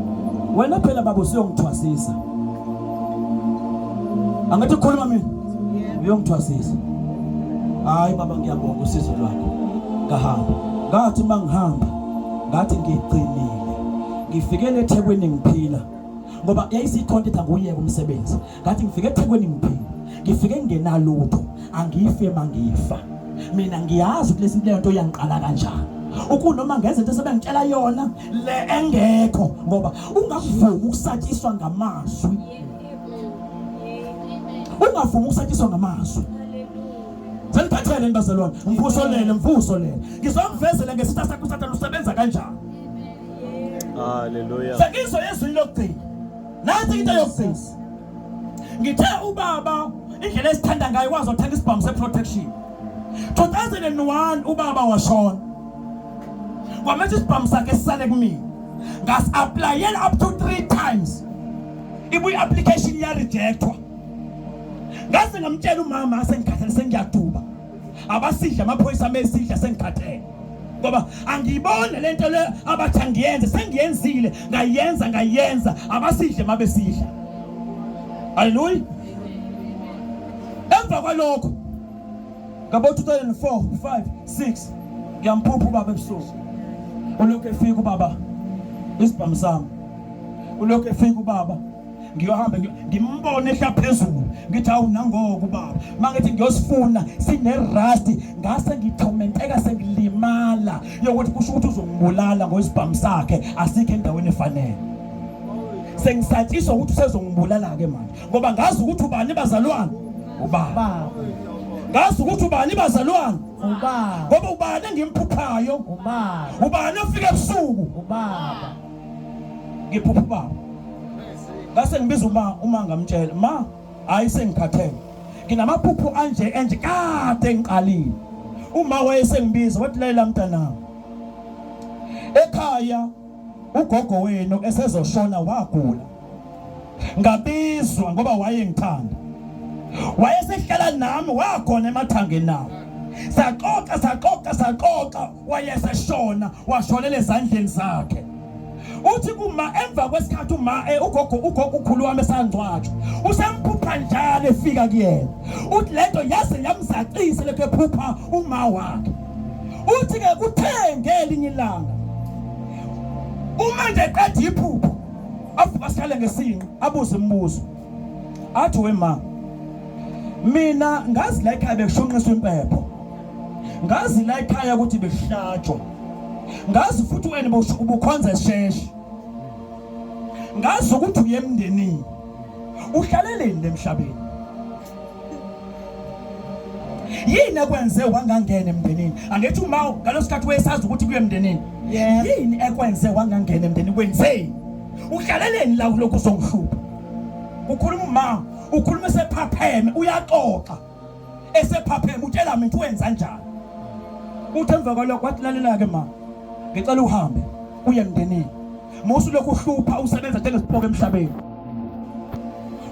Wena phela baba usiyongithwasisa. Angathi khuluma mina uyongithwasisa. Hayi baba ngiyabonga usizo lwakho. Ngahamba. Ngathi mangihamba ngathi ngiqinile. Ngifikele eThekwini ngiphila. Ngoba yayisikhonta nguyeka umsebenzi. Ngathi ngifike eThekwini ngiphila. Ngifike ngenalutho, angife mangifa. Mina ngiyazi ukuthi lesi lento yangiqala kanjani. Ukunoma ngenze into sebengitshela yona le engekho, ngoba ungavumi ukusatshiswa ngamazwi. Ungavumi ukusatshiswa ngamazwi. Seliphathele nibazalwane, mvusolele. Ngizomvezela ngesitha sakho uSathane usebenza kanjani. Hallelujah. Sekizwe ezwini lokugcina. Nathi into yokugcina. Ngithe ubaba indlela esithanda ngayo wazi ukuthenga isibhamu seprotection. 2001 ubaba washona. Kwamanje isibhamu sakhe sisale kumina. Ngas applyela up to 3 times. Ibuye application ya rejectwa. Ngase ngamtshela umama asengikhathele sengiyaduba. Abasidla amaphoyisa mesidla sengikhathele. Ngoba angiyibone lento le abathi angiyenze sengiyenzile ngayenza abasidle mabesidla. Hallelujah. Emva kwalokho ngabo 2004 5 6 ngiyamphupha ubaba ebusuku. Ulokhu efika ubaba isibhamu sami. Ulokhu efika ubaba ngiyohamba ngimbone ehla phezulu ngithi awu nangoku baba mangithi ngiyosifuna sinerust ngase ngithomenteka sengilimala yokuthi kusho ukuthi uzongibulala ngoisibhamu sakhe asikho endaweni efanele. Sengisatshiswa ukuthi usezongibulala ke manje ngoba ngazi ukuthi ubani bazalwane ubaba. Ngazi ukuthi ubani bazalwane ubaba. Ngoba ubani engimphuphayo ubaba. Ubani ofika ebusuku ubaba. Ngiphupha ubaba. Ngase ngibiza uma ngamtshela ma hayi sengikhathele. Nginamaphupho anje kade ngiqalile. Uma wayesengibiza wathi layela mntanami. Ekhaya ugogo wenu esezoshona wagula. Ngabizwa ngoba wayengithanda. Wayesehlala nami wakhona emathangeni nawo. Saxoxa wayeseshona washonela ezandleni zakhe. Uthi kuma emva kwesikhathi ugogo ukhulu wami esangcwatshwa. Usemphupha njalo efika kuyena. Uthi lento yase yamsaqisa lokho ephupha uma wakhe. Uthi ke kuthe ngelinye ilanga uma nje qeda iphupho avuka sikhale ngesinqi abuze imibuzo. Athi wema mina ngazi la ekhaya bekushonqiswa impepho. Ngazi la ekhaya ukuthi bekuhlatshwa. Ngazi futhi wena ubukhonza esheshi. Ngazi ukuthi uye emndenini. Uhlaleleni emhlabeni. Yini ekwenze wangangena emndenini? Angithi uma ngalosikhathi wesazi ukuthi kuye emndenini. Yini ekwenze wangangena emndenini kwenzeni? Uhlaleleni la lokho uzongihlupha. Ukhuluma uma ukhuluma esephapheme uyaxoxa. Esephapheme utshela mina wenza kanjani. Uthi emva kwalokho wathi lalela ke ma. Ngicela uhambe uye emndenini. Musu lokhu uhlupha usebenza njengesiphoke emhlabeni.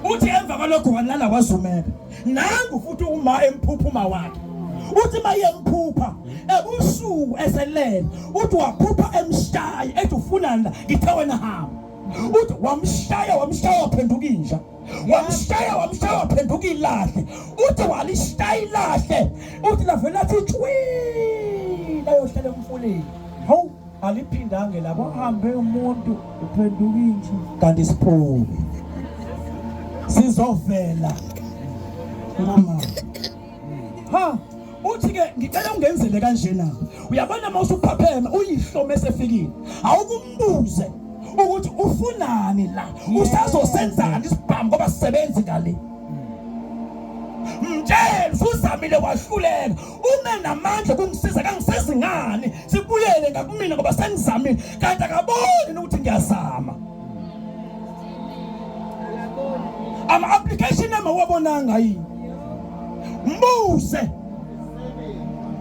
Uthi emva kwalokho walala wazumeka. Nangu futhi uma emphuphuma wakhe. Uthi maye emphupha ebusuku eselele. Uthi waphupha emshaya ethi ufuna la ngithe wena hamba. Uthi wamshaya waphenduka inja. wamshaya waphenduka ilahle uthi walishaya ilahle uthi lavela athi cwi layohlala emfuleni Hawu aliphindange lapho hambe umuntu uphenduka inje. kanti siphume sizovela mama ha uthi ke ngicela ungenzele kanjena uyabona mawusuphaphema uyihlome esefikile awukumbuze ukuthi ufunani la usazosenzani isibhamu ngoba sisebenzi ngale mtshela usuzamile wahluleka ume namandla kungisiza kangisezingane sibuyele ngakumina ngoba sengizamile kanti akaboni ukuthi ngiyazama ama application amawabonanga yini mbuze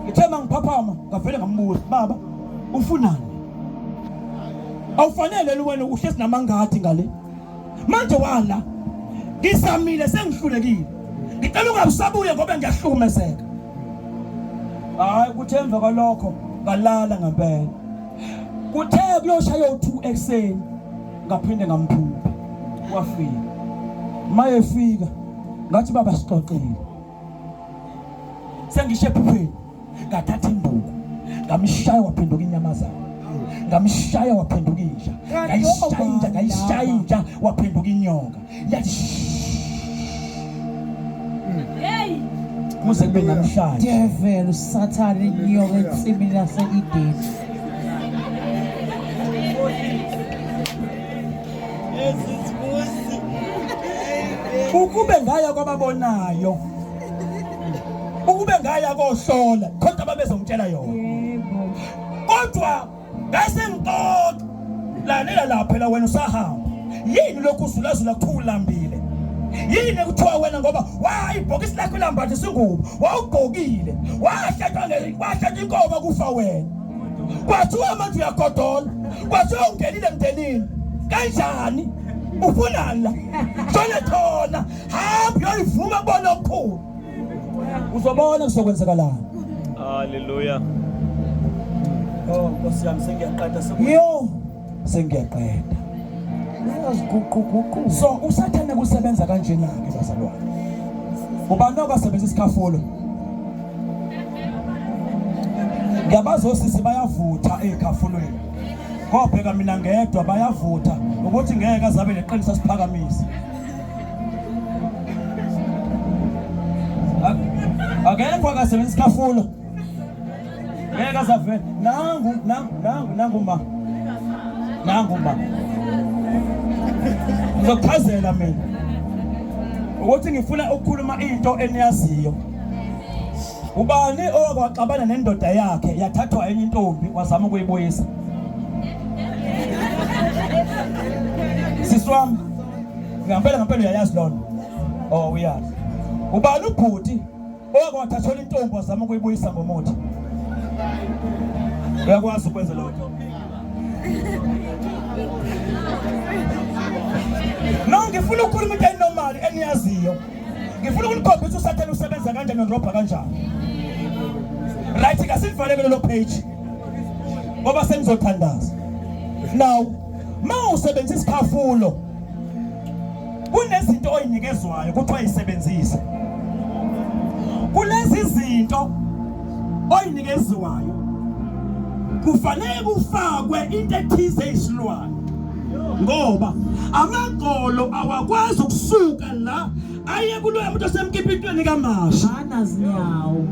ngithema ngiphaphama ngavele ngambuza baba ufunani awufanele wena uhlezi namangadi ngale manje wala ngisamile sengihlulekile ngicela ungabusabuye ngoba ngiyahlukumezeka hayi kuthemva kwalokho ngalala ngempela kuthe kuyoshaya u2 ekseni ngaphinde ngamphupha wafika maye fika ngathi baba sixoxile sengishe ephupheni ngathatha imbuku ngamshaya waphenduka inyamazana ngamshaya waphenduka inja ngayishaya waphenduka inyoka yathi hey kuze kube namhlanje Devil Satan inyoka ensimini yase-Eden. ukube ngaya kwababonayo ukube ngaya kohlola kodwa babezongitshela yona Yebo. kodwa ngasengixoxa lalela lapha phela wena usahamba yini lokhu uzulazula kuthulambile yini kuthiwa wena ngoba ibhokisi lakho lambathe singubo wawugqokile wahlatshwa inkoba kufa wena kwathiwa manje uyagodola kwathiwa ungenile emndenini kanjani ufunani la shone khona hamba uyivuma kubona okukhulu uzobona kusokwenzakalana Hallelujah. oh Nkosi yami sengiyaqeda sengiyaqeda Uyaziguquguqula. so usathane kusebenza kanjena ke bazalwane ubani obasebenzisa isikhafulo ngiyabazosisi bayavutha ekhafulweni ngobheka mina ngedwa bayavutha ukuthi ngeke azabe leqinisa siphakamisa akekho akasebenzisa isikhafulo ngeke azave nangu ma ngizochazela mina ukuthi ngifuna ukukhuluma into eniyaziyo ubani owaxabana nendoda yakhe yathathwa enye intombi wazama ukuyibuyisa siswami ngempela uyayazi lona oh uyazi ubani ubhuti owakwathathola intombi wazama ukuyibuyisa ngomuthi uyakwazi ukwenza lokho no ngifuna ukukhuluma into enormal eniyaziyo ngifuna ukunikhombisa usathane usebenza kanjani nodrobha kanjani right kasivale lo page ngoba sengizothandaza now mawusebenzisa isikhafulo kunezinto oyinikezwayo kuthiwa isebenzise kulezi zinto oyinikezwayo kufanele kufakwe into ethize isilwane ngoba amaqolo awakwazi ukusuka la aye kuloya muntu osemkipitweni kaMasha Anazinyawo.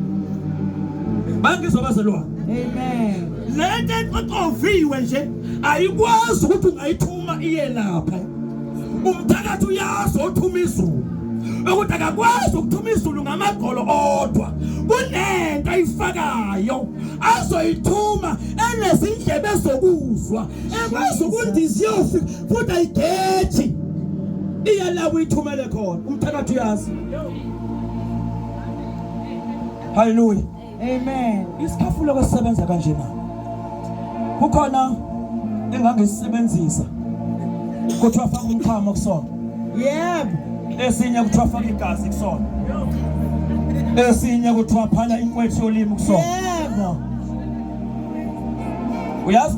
bangizobazalwane Amen. lento exoviwe nje ayikwazi ukuthi ungayithuma iye lapha umthakathi uyazi othuma izulu ukuthi akakwazi ukuthuma izulu ngamaqolo odwa kunento ayifakayo azoyithuma enezindlebe zokuzwa ekwazi ukuthi isiyofika futhi ayigethi iyala uyithumele khona umthakathi uyazi haleluya Amen. isikhafulo kwesisebenza kanjena kukhona engangisebenzisa kuthiwa faka umchamo kusona Yebo. esinye kuthiwa faka igazi kusona esinye kuthiwa phala inkwethu yolimi kusona Yebo. uyazi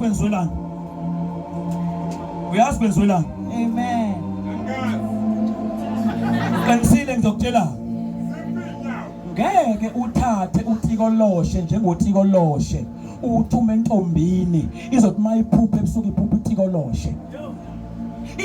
kwenzwelana Amen. Qinisile ngizokutshela. Ngeke uthathe utikoloshe njengotikoloshe uthume entombini izothi mayiphuphe ebusuku iphuphe utikoloshe.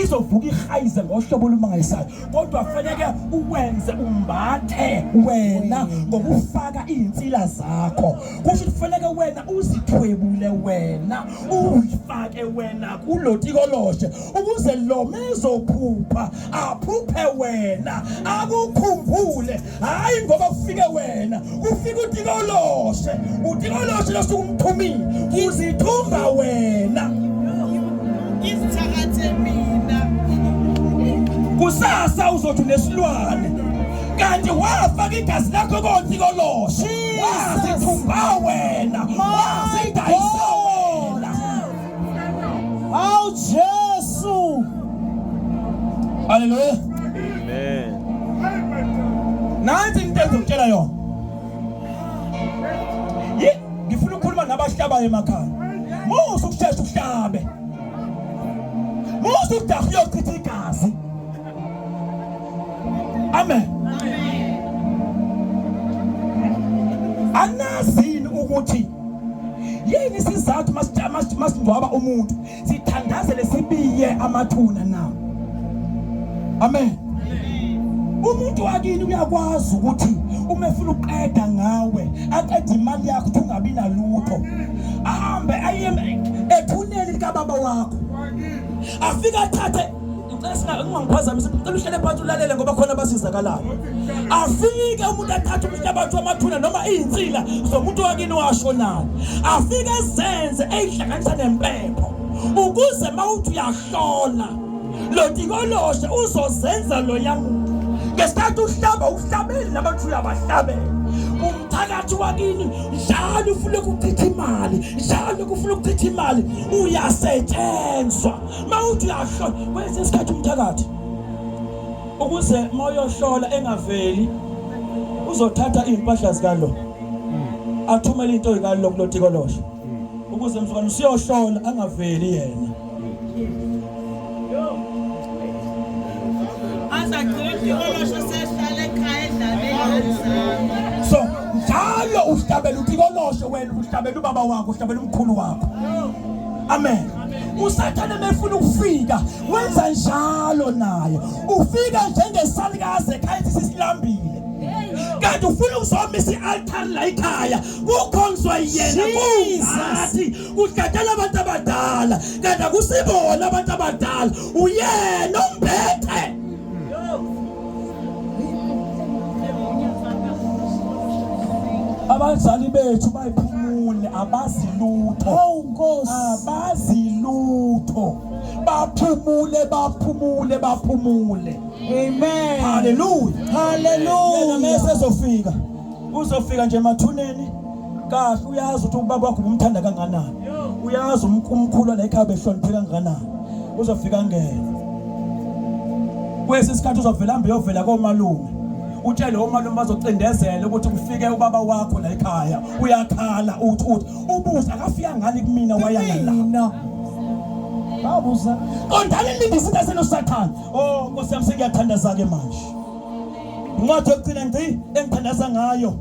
Izovuka ihayize ngohlobo olumangalisayo kodwa fanele uwenze umbathe wena ngokufaka insila zakho. Kusho kufanele wena uzithwebule wena uzifake wena kulotikoloshe ukuze lo mezophupha aphuphe wena akukhumbule hayi ngoba kufike wena kufika utikoloshe losuku umthumile uzithumba wena. Isithakathe mina kusasa uzothi nesilwane kanti wafaka igazi lakho kotikoloshe wazithumba wena wazidayisa wena. Awu Jesu. Haleluya. Amen. Nanti into engizokutshela yona. Ngifuna ukukhuluma nabahlabayo emakhaya. Musu ukushesha uhlabe. Musu udahiyo ukuchitha igazi. Amen. Anazini ukuthi yini sizathu masingcwaba umuntu sithandazele sibiye amathuna na. Amen. Umuntu wakini uyakwazi ukuthi uma efuna uqeda ngawe aqede imali yakho ungabi nalutho ahambe aye ethuneni lika baba wakho afika athathe ungangiphazamisa ngicela uhlele phansi ulalele ngoba khona basizakalayo. Afike umuntu athathe umhlabathi wamathuna noma izinsila zomuntu wakini washonayo afike ezenze eyihlanganisa nempepho ukuze mawuthi uyahlola lo tikoloshe uzozenza lo yamuntu ngesikhathi uhlabele nabantu uyabahlabela. Umthakathi wakini njalo ufuna ukuchitha imali uyasetshenzwa mawuthi uyahlola kwenze isikhathi umthakathi ukuze mawuyohlola engaveli uzothatha impahla zikalo athumele into ikalo kulotikoloshe ukuze mzukwane usiyohlola angaveli yena. So njalo uhlabela utikoloshe wena uhlabela ubaba wakho uhlabela umkhulu wakho. Amen. Usathane mefuna ukufika wenza njalo naye ufika njengesalikazi ekhaya sisilambile kanti ufuna ukuzomisa ialtar la ekhaya kukhonzwa yena kuzathi kuhlatshela abantu abadala kanti akusibona abantu abadala uyena umbethe. Abazali bethu bayiphumule abazi lutho. Hawu Nkosi. Abazi lutho. Baphumule. Amen. Hallelujah. Hallelujah. Mase uzofika. Uzofika nje emathuneni. Kahle uyazi ukuthi ubaba wakho umthanda kanganani. Uyazi umkhulu la ekhaya behloniphe kanganani. Uzofika ngene. Kwesisikhathi uzovela hambe uyovela komalume. Utshele omalume bazocindezela ukuthi kufike ubaba wakho la ekhaya uyakhala uthi ubuza akafika ngani kumina wayangala babuza kondani lindisita seno Sathane. Oh Nkosi yami sengiyathandaza ke manje incwadi yokugcina ngci engithandaza ngayo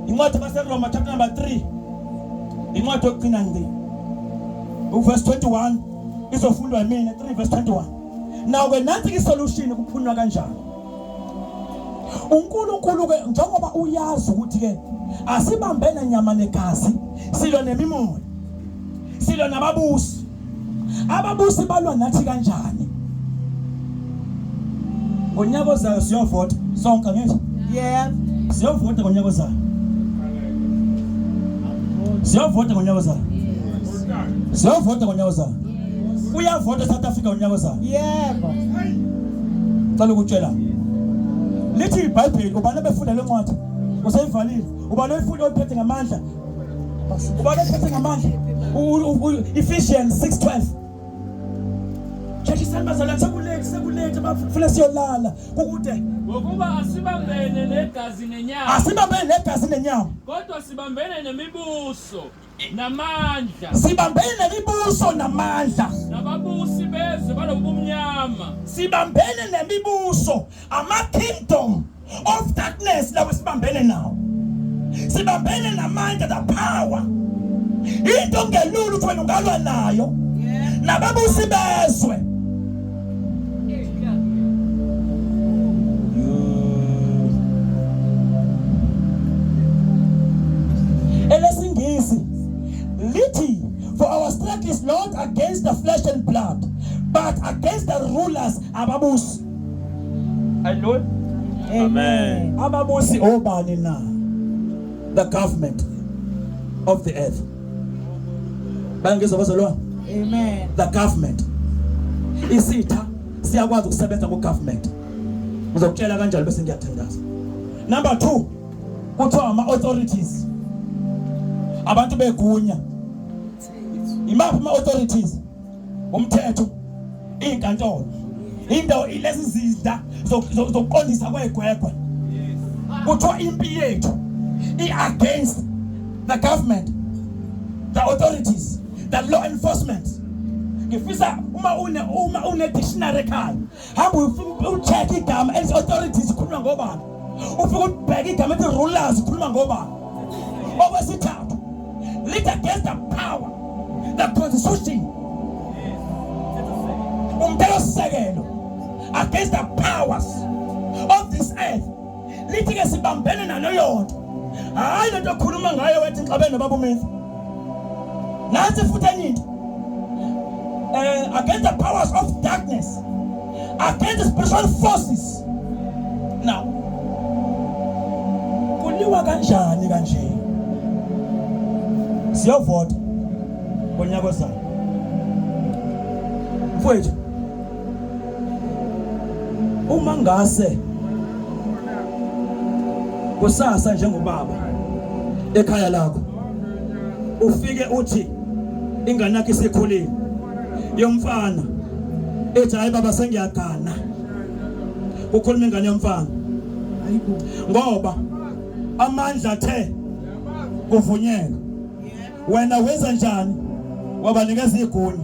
incwadi kaSeroma chapter number 3 incwadi yokugcina ngci verse 21 izofundwa yimina 3 verse 21. Now ke nansi isolution kuphunywa kanjani. uNkulunkulu ke njengoba uyazi ukuthi ke asibambena nyama negazi silo nemimoya silo nababusi ababusi balwa nathi kanjani ngonyaka ozayo siyovota sonke ngithi Yeah. siyovota ngonyaka ozayo siyovota ngonyaka ozayo siyovota ngonyaka ozayo uyavota South Africa ngonyaka ozayo Yebo. Cela ukutshela lithi iBhayibheli ubani befunda lencwadi useyivalile ubani oyifunda oyiphethe ngamandla ubani oyiphethe ngamandla Ephesians 6:12 Chethi sanibazalwane sekulete bafuna siyolala kukude ngokuba asibambene negazi nenyama kodwa sibambene nemibuso namandla sibambene nemibuso namandla nababusi bezwe balobumnyama sibambene nemibuso ama-kingdom of darkness lawo sibambene nawo sibambene namandla the power into ngelulu wena ungalwa nayo nababusi bezwe elesingisi lithi for our struggle is not against the flesh and blood but against the rulers ababusi. Hello. amen Ababusi obani na the government of the earth bangizobazalwa. Amen. The government isitha siyakwazi ukusebenza ku government ngizokutshela kanjalo bese ngiyathandaza. Number 2 kuthiwa ama authorities abantu begunya imaphi ama authorities umthetho inkantolo indawo ilezi zinda zokuqondisa kwegwegwe kuthiwa impi yethu against the government the authorities the law enforcement. Ngifisa uma une dictionary ekhaya hamba ucheck igama elithi authorities ikhuluma ngobani ufike ubheke igama elithi rulers ikhuluma ngobani. Okwesithathu lead against the power the constitution umthethosisekelo against the powers of this earth lithi ke sibambene nalo yonke hayi lento okhuluma ngayo wethi ngixabene nobabumisi nansi futhi enye into against the powers of darkness against the spiritual forces. Now kuliwa kanjani kanje siyovota ngonyaka ozayo mfowethu uma ngase kusasa njengobaba ekhaya lakho ufike uthi ingane yakhe isikhulile yomfana ethi hayi baba sengiyagana ukhuluma ingane yomfana ngoba amandla athe kuvunyelwa wena wenza njani wabanikeza igunya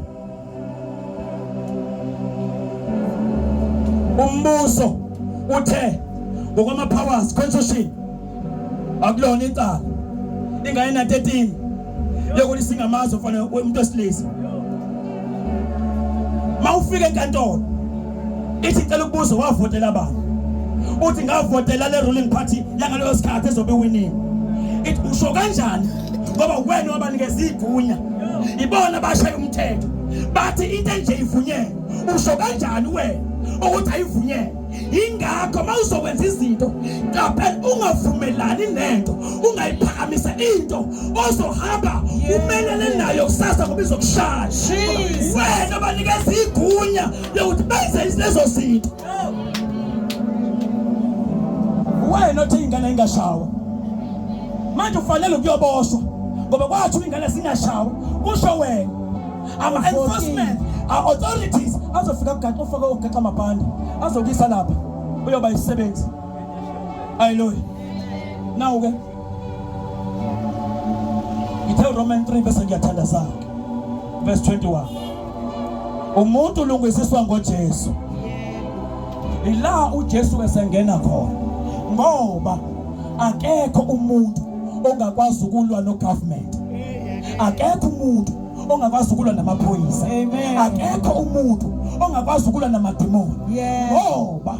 umbuso uthe ngokwama powers constitution akulona icala ingane na 13 yokuthi singamazwe fanele umuntu wesilisa mawufika enkantolo ithi cela ukubuza wavotela abantu uthi ngavotela le ruling party yangaleyo sikhathi ezobe winning ithi usho kanjani ngoba wena wabanikeza igunya ibona bashaya umthetho bathi into nje ivunyelwe usho kanjani wena ukuthi ayivunyelwe ingakho mawuzokwenza izinto qaphela ungavumelani nento ungayiphakamisa into ozohamba umelele nayo kusasa ngoba izokushaya wena banikeza igunya lokuthi benze lezo zinto wena othi ingane ingashawa manje ufanele ukuyoboshwa ngoba kwathi ingane singashawa kusho wena ama enforcement authorities azofika kugaxa ufake ugaxa amabhande azokuyisa lapha uyoba isisebenzi. Hallelujah. Now ke ithe Romans 3 bese ngiyathandaza verse 21 umuntu ulungisiswa ngoJesu ila uJesu esengena khona ngoba akekho umuntu ongakwazi ukulwa no government akekho umuntu ongakwazi ukulwa namaphoyisa akekho umuntu ongakwazi ukulwa namademoni ngoba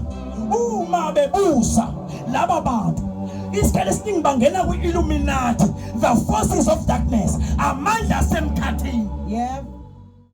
uma bebusa laba bantu isikele esiningi bangena kwi-Illuminati the forces of darkness amandla asemkhathini